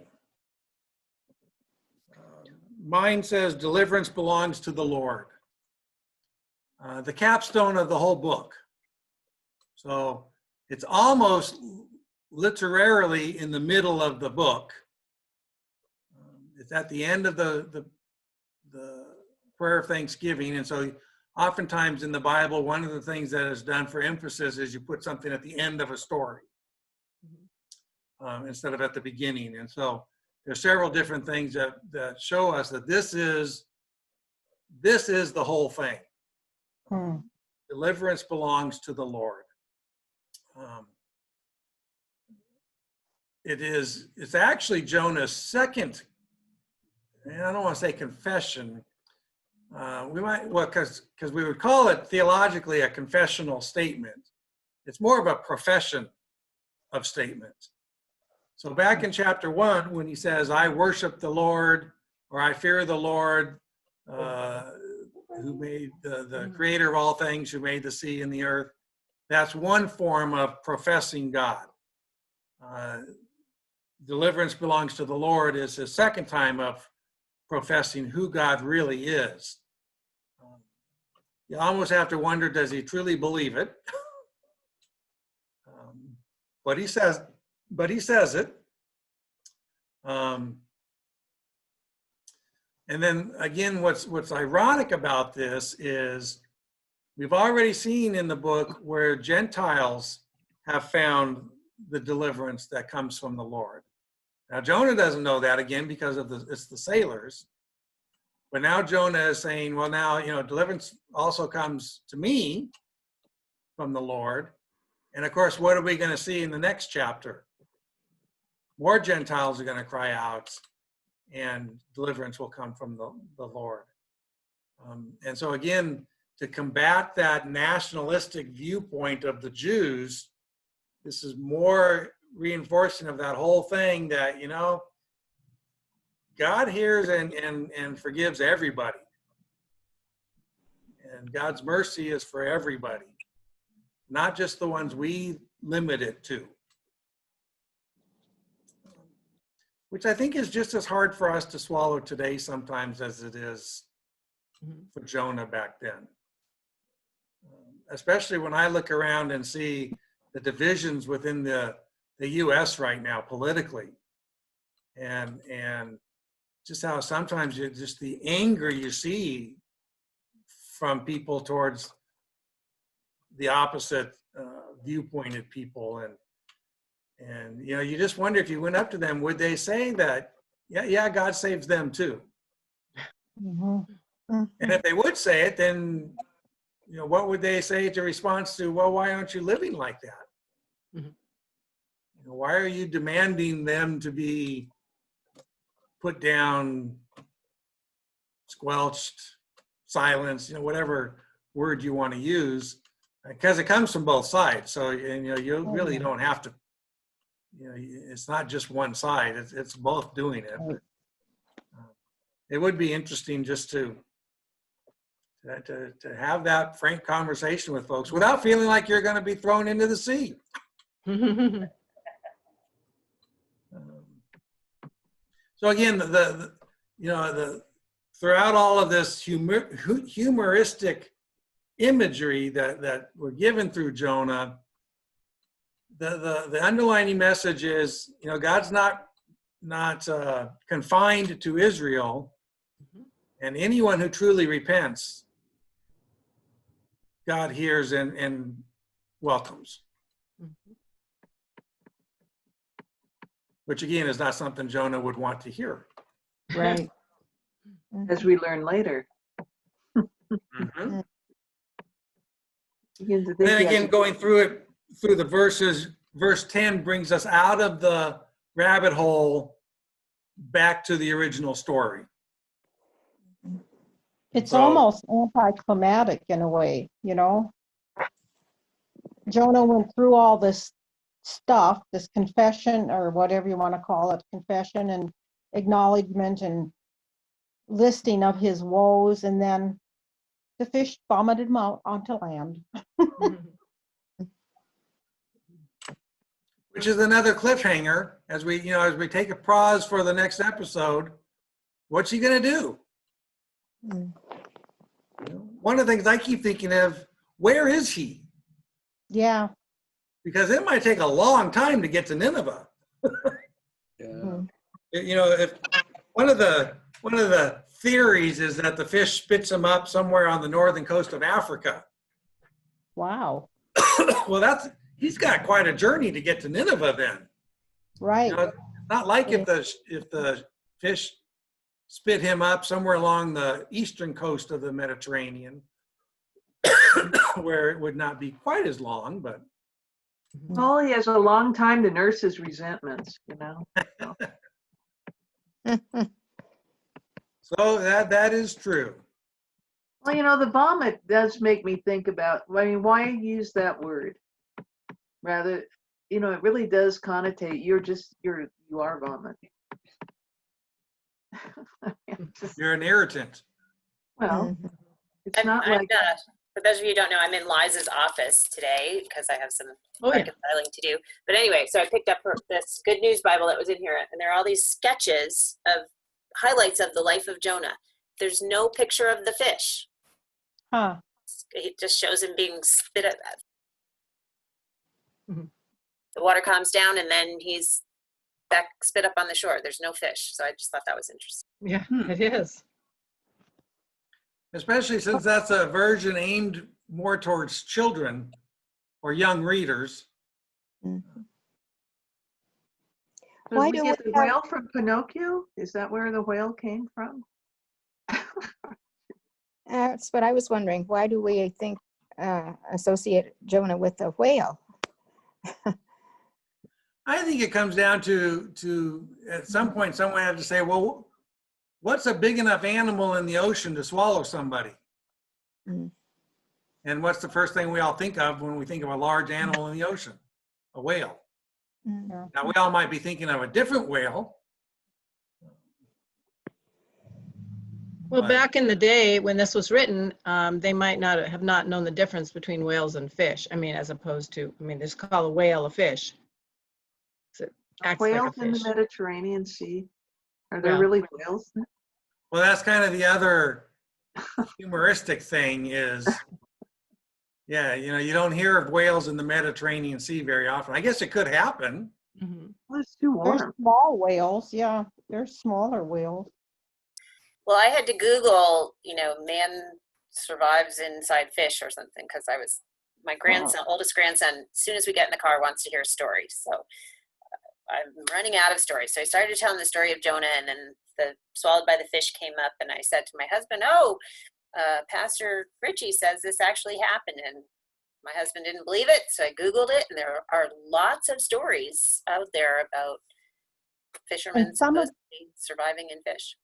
Mine says, deliverance belongs to the Lord. The capstone of the whole book. So it's almost literally in the middle of the book. It's at the end of the prayer of thanksgiving. And so oftentimes in the Bible, one of the things that is done for emphasis is you put something at the end of a story instead of at the beginning. And so there's several different things that show us that this is the whole thing. Deliverance belongs to the Lord. It's actually Jonah's second, and I don't want to say confession. Because we would call it theologically a confessional statement. It's more of a profession of statements. So back in chapter 1, when he says, I worship the Lord, or I fear the Lord, who made the creator of all things, who made the sea and the earth, that's one form of professing God. Deliverance belongs to the Lord is his second time of professing who God really is. You almost have to wonder, does he truly believe it? But he says it. And then again, what's ironic about this is we've already seen in the book where Gentiles have found the deliverance that comes from the Lord. Now Jonah doesn't know that, again, because it's the sailors. But now Jonah is saying, well, now, deliverance also comes to me from the Lord. And of course, what are we going to see in the next chapter? More Gentiles are going to cry out, and deliverance will come from the Lord. And so again, to combat that nationalistic viewpoint of the Jews, this is more reinforcing of that whole thing that, God hears and forgives everybody. And God's mercy is for everybody, not just the ones we limit it to. Which I think is just as hard for us to swallow today sometimes as it is for Jonah back then. Especially when I look around and see the divisions within the U.S. right now politically. And just how sometimes just the anger you see from people towards the opposite viewpointed people. And you just wonder, if you went up to them, would they say that, yeah, God saves them too? And if they would say it, then, what would they say to response to, well, why aren't you living like that? Why are you demanding them to be put down, squelched, silenced, whatever word you want to use, because it comes from both sides. So, you really don't have to, it's not just one side, it's both doing it. But, it would be interesting just to have that frank conversation with folks without feeling like you're going to be thrown into the sea. So again, throughout all of this humoristic imagery that we're given through Jonah, the underlining message is, God's not confined to Israel, and anyone who truly repents, God hears and welcomes. Which again is not something Jonah would want to hear. Right. As we learn later. Then again, going through the verses, verse 10 brings us out of the rabbit hole back to the original story. It's almost anticlimactic in a way, Jonah went through all this stuff, this confession, or whatever you want to call it, confession and acknowledgement and listing of his woes, and then the fish vomited him out onto land. which is another cliffhanger as we take a pause for the next episode. What's he going to do? Mm. One of the things I keep thinking of, where is he? Yeah. Because it might take a long time to get to Nineveh. Yeah. Mhm. If one of the theories is that the fish spits him up somewhere on the northern coast of Africa. Wow. Well, he's got quite a journey to get to Nineveh then. Right. It's not like if the fish spit him up somewhere along the eastern coast of the Mediterranean, where it would not be quite as long, but Well, he has a long time to nurse his resentments, So. so that is true. Well, the vomit does make me think about, why use that word? Rather, it really does connotate, you are vomit. You're an irritant. Well, Mhm. it's not like, for those of you who don't know, I'm in Liza's office today because I have some Oh, yeah. reconciling to do. But anyway, so I picked up this Good News Bible that was in here, and there are all these sketches of highlights of the life of Jonah. There's no picture of the fish. Huh. It just shows him being spit at. Mhm. The water calms down, and then he's back spit up on the shore. There's no fish, so I just thought that was interesting. Yeah, it is. Especially since that's a version aimed more towards children or young readers. Mhm. did Why we do get we the have- whale from Pinocchio? Is that where the whale came from? That's what I was wondering. Why do we think associate Jonah with a whale? I think it comes down to at some point someone had to say, well, what's a big enough animal in the ocean to swallow somebody? Mm. And what's the first thing we all think of when we think of a large animal in the ocean? A whale. Mm. Now, we all might be thinking of a different whale. Well, But- back in the day when this was written, they might not have not known the difference between whales and fish. As opposed to, they just call a whale a fish. So it acts like a Whales in the fish. Mediterranean Sea? Are there Yeah. really whales? Well, that's kind of the other humoristic thing is, yeah, you don't hear of whales in the Mediterranean Sea very often. I guess it could happen. Mhm. Well, it's too There's warm. small whales. Yeah. There's smaller whales. Well, I had to Google, man survives inside fish or something because my grandson, oldest grandson, as soon as we get in the car, wants to hear stories. So I'm running out of stories. So I started telling the story of Jonah, and then the swallowed by the fish came up, and I said to my husband, Pastor Richie says this actually happened. And my husband didn't believe it. So I Googled it, and there are lots of stories out there about fishermen And some of- supposedly surviving in fish.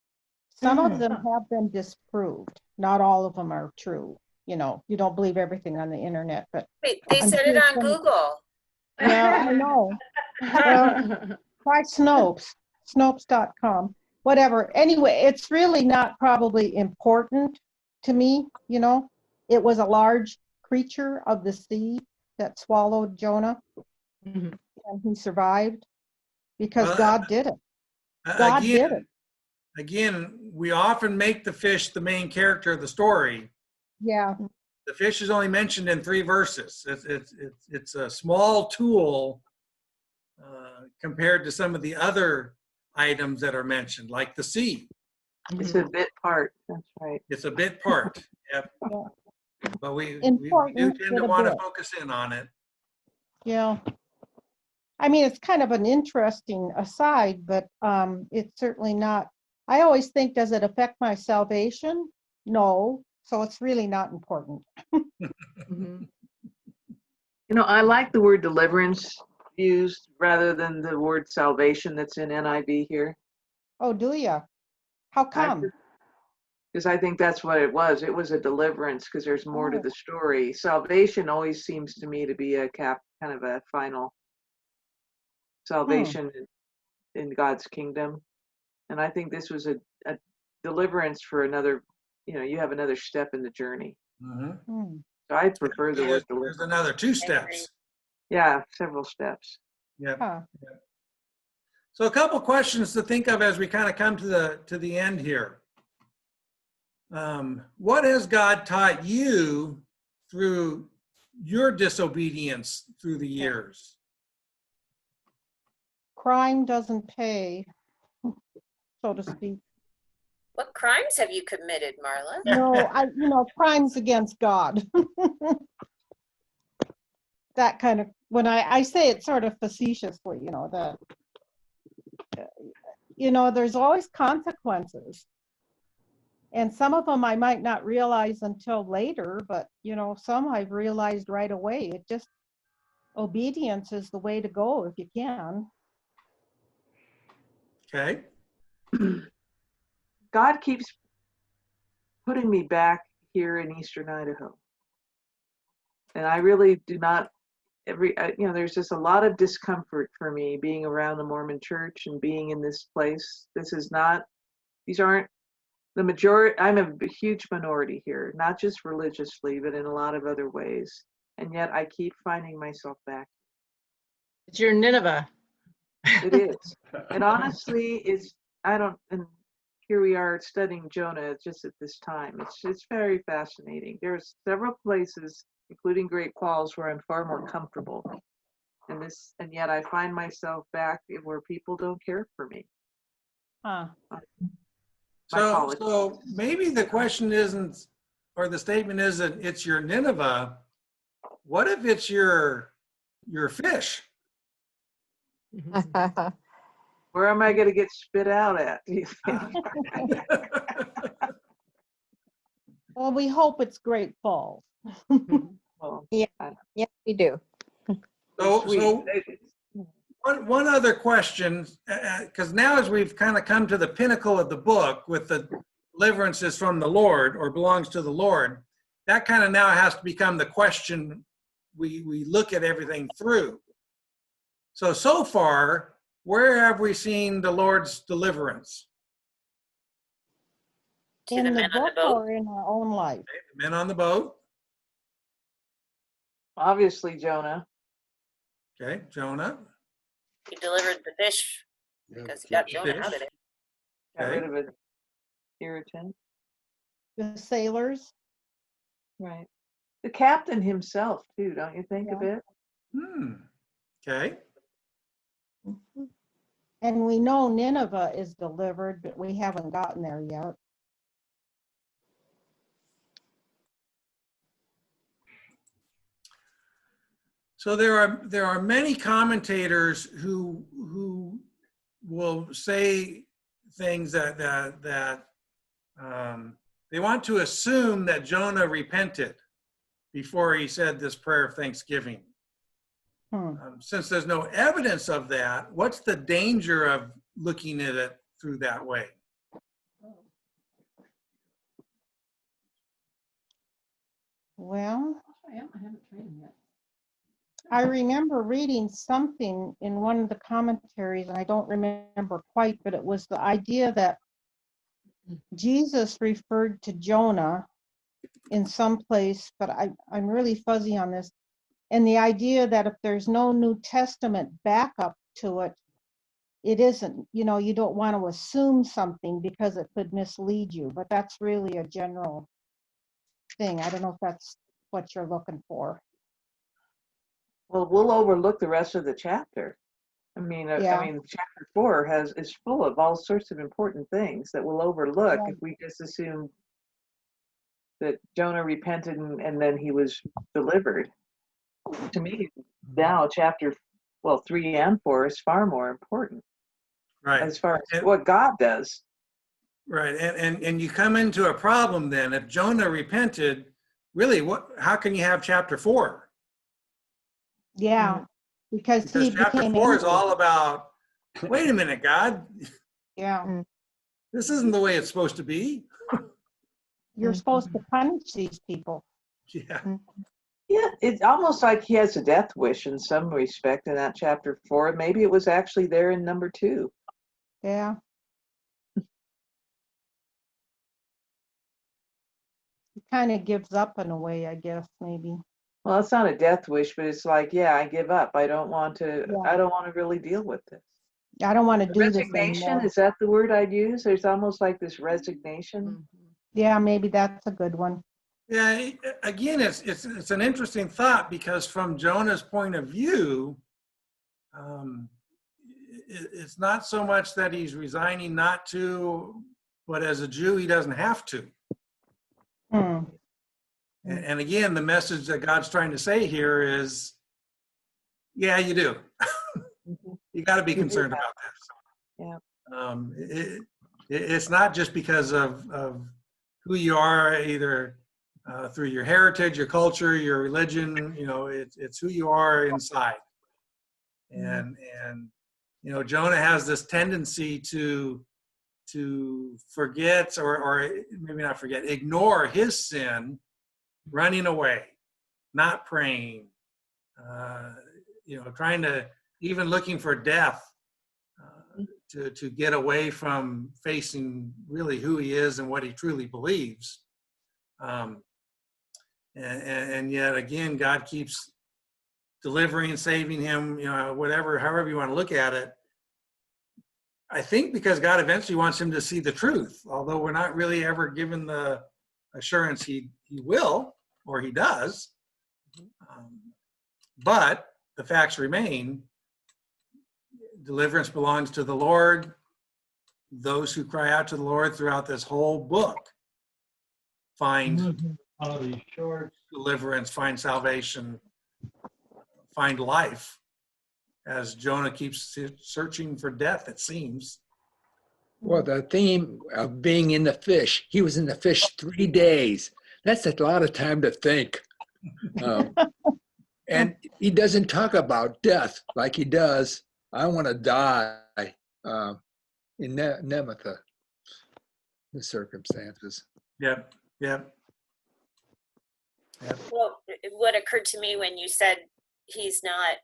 Some of Mm. them have been disproved. Not all of them are true. You don't believe everything on the internet, but Wait, they I'm said it sure on some- Google. yeah, I know. Well, try Snopes, Snopes.com, whatever. Anyway, it's really not probably important to me, It was a large creature of the sea that swallowed Jonah, Mhm. and he survived because Well, God did it. God did it. Again, we often make the fish the main character of the story. Yeah, The fish is only mentioned in 3 verses. It's a small tool compared to some of the other items that are mentioned, like the sea. It's Mhm. a bit part, that's right. It's a bit part. Yep. Yeah. But we do Important, tend but to a want to bit. focus in on it. yeah. I mean, it's kind of an interesting aside, but it's certainly not. I always think, does it affect my salvation? No, so it's really not important. Mhm. I like the word deliverance used rather than the word salvation that's in NIV here. Oh, do ya? How come? Because I think that's what it was. It was a deliverance because there's more to Oh. the story. Salvation always seems to me to be a kind of a final salvation in God's kingdom. And I think this was a deliverance for another, you have another step in the journey. Mhm. Hmm. So I prefer the word There's deliverance. another 2 steps. Yeah, several steps. Yep. Huh. So a couple questions to think of as we kind of come to the end here. What has God taught you through your disobedience through the years? Crime doesn't pay, so to speak. What crimes have you committed, Marla? No, crimes against God. That kind of, when I say it sort of facetiously, there's always consequences. And some of them I might not realize until later, but, some I've realized right away. Obedience is the way to go if you can. Okay. God keeps putting me back here in Eastern Idaho. And I really do not, there's just a lot of discomfort for me being around the Mormon church and being in this place. These aren't the majority. I'm a huge minority here, not just religiously, but in a lot of other ways. And yet I keep finding myself back. It's your Nineveh. It is. And honestly, and here we are studying Jonah just at this time. It's very fascinating. There's several places, including Great Falls, where I'm far more comfortable. And yet I find myself back where people don't care for me. Huh. So maybe the question isn't, or the statement isn't, it's your Nineveh. What if it's your fish? Where am I going to get spit out at, do you think? Well, we hope it's Great Falls. Well, Yeah, we do. So one other question, because now as we've kind of come to the pinnacle of the book with the deliverances from the Lord or belongs to the Lord, that kind of now has to become the question we look at everything through. So far, where have we seen the Lord's deliverance? To In the the men on book the boat? or in our own life? The men on the boat. obviously, Jonah. Okay, Jonah. He delivered the fish because he got Jonah out of there. Got Okay. rid of an irritant. The sailors? Right. The captain himself, too, don't you think a bit? Okay. And we know Nineveh is delivered, but we haven't gotten there yet. So there are many commentators who will say things that they want to assume that Jonah repented before he said this prayer of thanksgiving. Since there's no evidence of that, what's the danger of looking at it through that way? Well, I remember reading something in one of the commentaries, and I don't remember quite, but it was the idea that Jesus referred to Jonah in some place, but I'm really fuzzy on this. And the idea that if there's no New Testament backup to it, it isn't, you don't want to assume something because it could mislead you, but that's really a general thing. I don't know if that's what you're looking for. Well, we'll overlook the rest of the chapter. Yeah. Chapter 4 is full of all sorts of important things that we'll overlook if we just assume that Jonah repented and then he was delivered. To me, now chapter 3 and 4 is far more important, Right. as far as what God does. Right. And you come into a problem then. If Jonah repented, really, how can you have chapter 4? Yeah. Because he chapter became 4 is angry. all about, wait a minute, God, Yeah. this isn't the way it's supposed to be. You're supposed to punish these people. Yeah. Yeah, it's almost like he has a death wish in some respect in that chapter 4. Maybe it was actually there in number 2. Yeah. He kind of gives up in a way, I guess, maybe. Well, it's not a death wish, but it's like, yeah, I give up. I don't want to. Yeah. I don't want to really deal with this. I don't want to do this Resignation, anymore. is that the word I'd use? There's almost like this resignation. Yeah, maybe that's a good one. Yeah, again, it's an interesting thought, because from Jonah's point of view, it's not so much that he's resigning not to, but as a Jew, he doesn't have to. Hmm. And again, the message that God's trying to say here is, yeah, you do. You got to be concerned about this. Yeah. It's not just because of who you are, either through your heritage, your culture, your religion. It's who you are inside. And Jonah has this tendency to forget, or maybe not forget, ignore his sin, running away, not praying, trying to, even looking for death, to get away from facing really who he is and what he truly believes. And yet again, God keeps delivering, saving him, however you want to look at it. I think because God eventually wants him to see the truth, although we're not really ever given the assurance he will, or he does. But the facts remain. Deliverance belongs to the Lord. Those who cry out to the Lord throughout this whole book find deliverance, find salvation, find life, as Jonah keeps searching for death, it seems. Well, the theme of being in the fish, he was in the fish 3 days. That's a lot of time to think. And he doesn't talk about death like he does, I want to die, in Nemetha, the circumstances. Yep. Well, what occurred to me when you said he's not,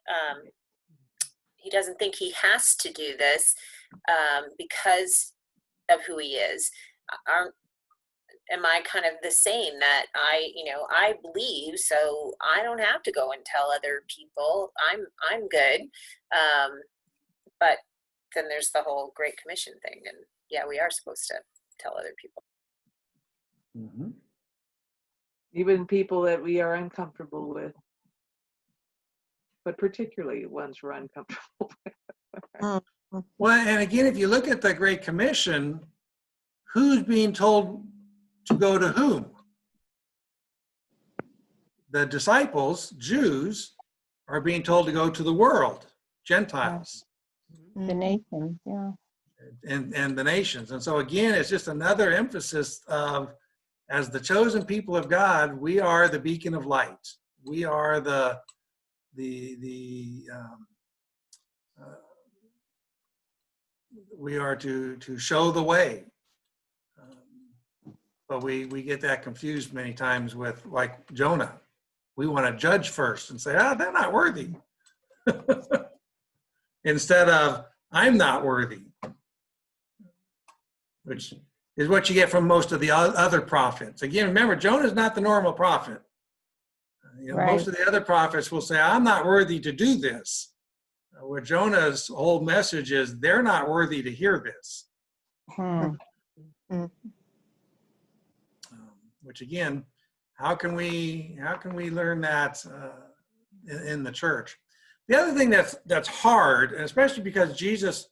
he doesn't think he has to do this because of who he is. Am I kind of the same, that I believe, so I don't have to go and tell other people I'm good. But then there's the whole Great Commission thing, and yeah, we are supposed to tell other people. Mm-hmm. Even people that we are uncomfortable with, but particularly ones we're uncomfortable with. Well, and again, if you look at the Great Commission, who's being told to go to whom? The disciples, Jews, are being told to go to the world, Gentiles. The nations, yeah. And the nations. And so again, it's just another emphasis of, as the chosen people of God, we are the beacon of light. We are we are to show the way. But we get that confused many times with, like Jonah. We want to judge first and say, they're not worthy. Instead of, I'm not worthy. Which is what you get from most of the other prophets. Again, remember, Jonah's not the normal prophet. Right. Most of the other prophets will say, I'm not worthy to do this. Where Jonah's whole message is, they're not worthy to hear this. Which again, how can we learn that in the church? The other thing that's hard, and especially because Jesus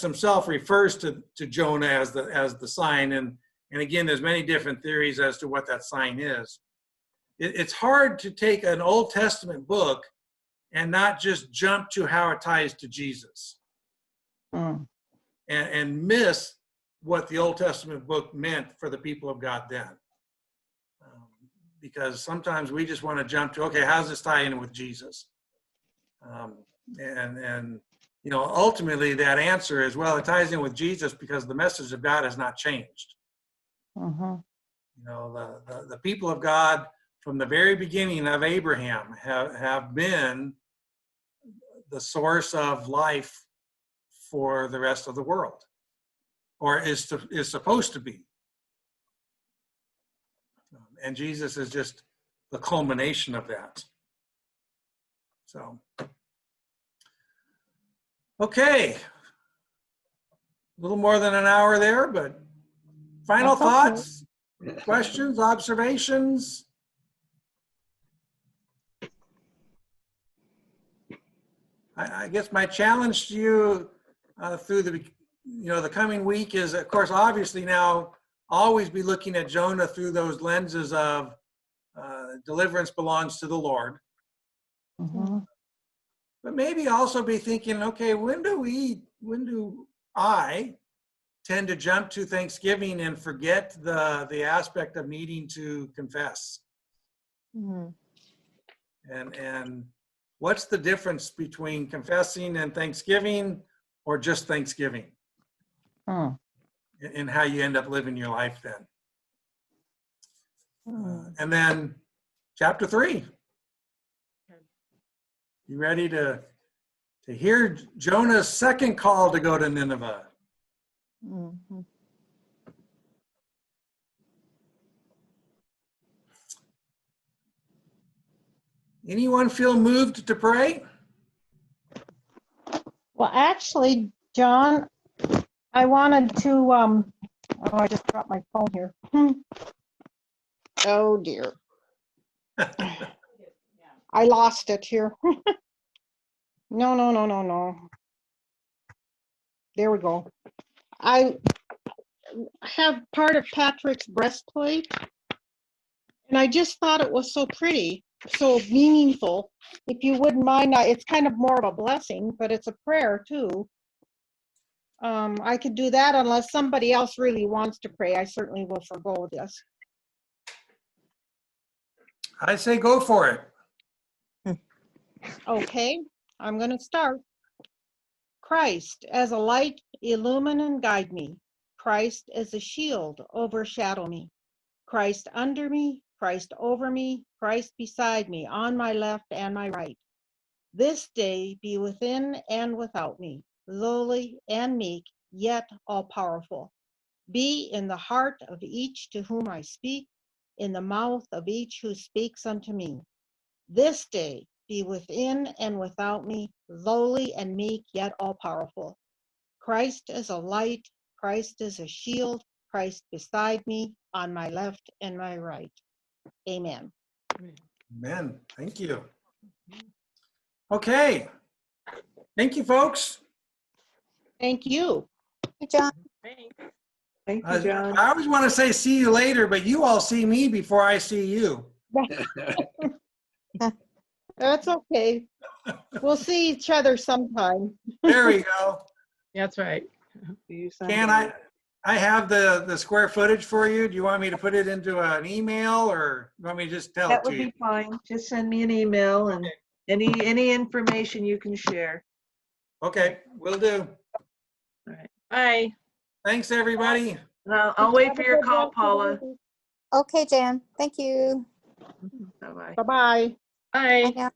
himself refers to Jonah as the sign, and again, there's many different theories as to what that sign is. It's hard to take an Old Testament book and not just jump to how it ties to Jesus, and miss what the Old Testament book meant for the people of God then. Because sometimes we just want to jump to, okay, how's this tie in with Jesus? And ultimately that answer is, well, it ties in with Jesus because the message of God has not changed. The people of God from the very beginning of Abraham have been the source of life for the rest of the world, or is supposed to be. And Jesus is just the culmination of that. So, okay. A little more than an hour there, but final That's okay. thoughts, questions, observations? I guess my challenge to you through the coming week is, of course, obviously now always be looking at Jonah through those lenses of deliverance belongs to the Lord. Mhm. But maybe also be thinking, okay, when do I tend to jump to Thanksgiving and forget the aspect of needing to confess? Mhm. And what's the difference between confessing and Thanksgiving, or just Thanksgiving, Hmm. and how you end up living your life then? Hmm. And then chapter 3. You ready to hear Jonah's second call to go to Nineveh? Mhm. Anyone feel moved to pray? Well, actually, John, I wanted to, oh, I just dropped my phone here. Oh dear. I lost it here. No. There we go. I have part of Patrick's breastplate, and I just thought it was so pretty, so meaningful. If you wouldn't mind, it's kind of more of a blessing, but it's a prayer too. I could do that unless somebody else really wants to pray. I certainly will forgo this. I say go for it. Okay, I'm going to start. Christ, as a light, illumine and guide me. Christ, as a shield, overshadow me. Christ under me, Christ over me, Christ beside me, on my left and my right. This day be within and without me, lowly and meek, yet all-powerful. Be in the heart of each to whom I speak, in the mouth of each who speaks unto me. This day be within and without me, lowly and meek, yet all-powerful. Christ as a light, Christ as a shield, Christ beside me, on my left and my right. Amen. Amen. Thank you. Okay. Thank you, folks. Thank you. Hey, John. Thanks. Thank you, John. I always want to say see you later, but you all see me before I see you. That's okay. We'll see each other sometime. There we go. That's right. See you Can Sunday. I have the square footage for you? Do you want me to put it into an email, or you want me to just tell That it to would you? be fine. Just send me an email and any information you can share. Okay, will do. All right. Bye. Thanks, everybody. And I'll wait for your Have a good call, rest of the Paula. week. Okay, Jan. Thank you. Bye-bye. Bye-bye. Bye. Bye now.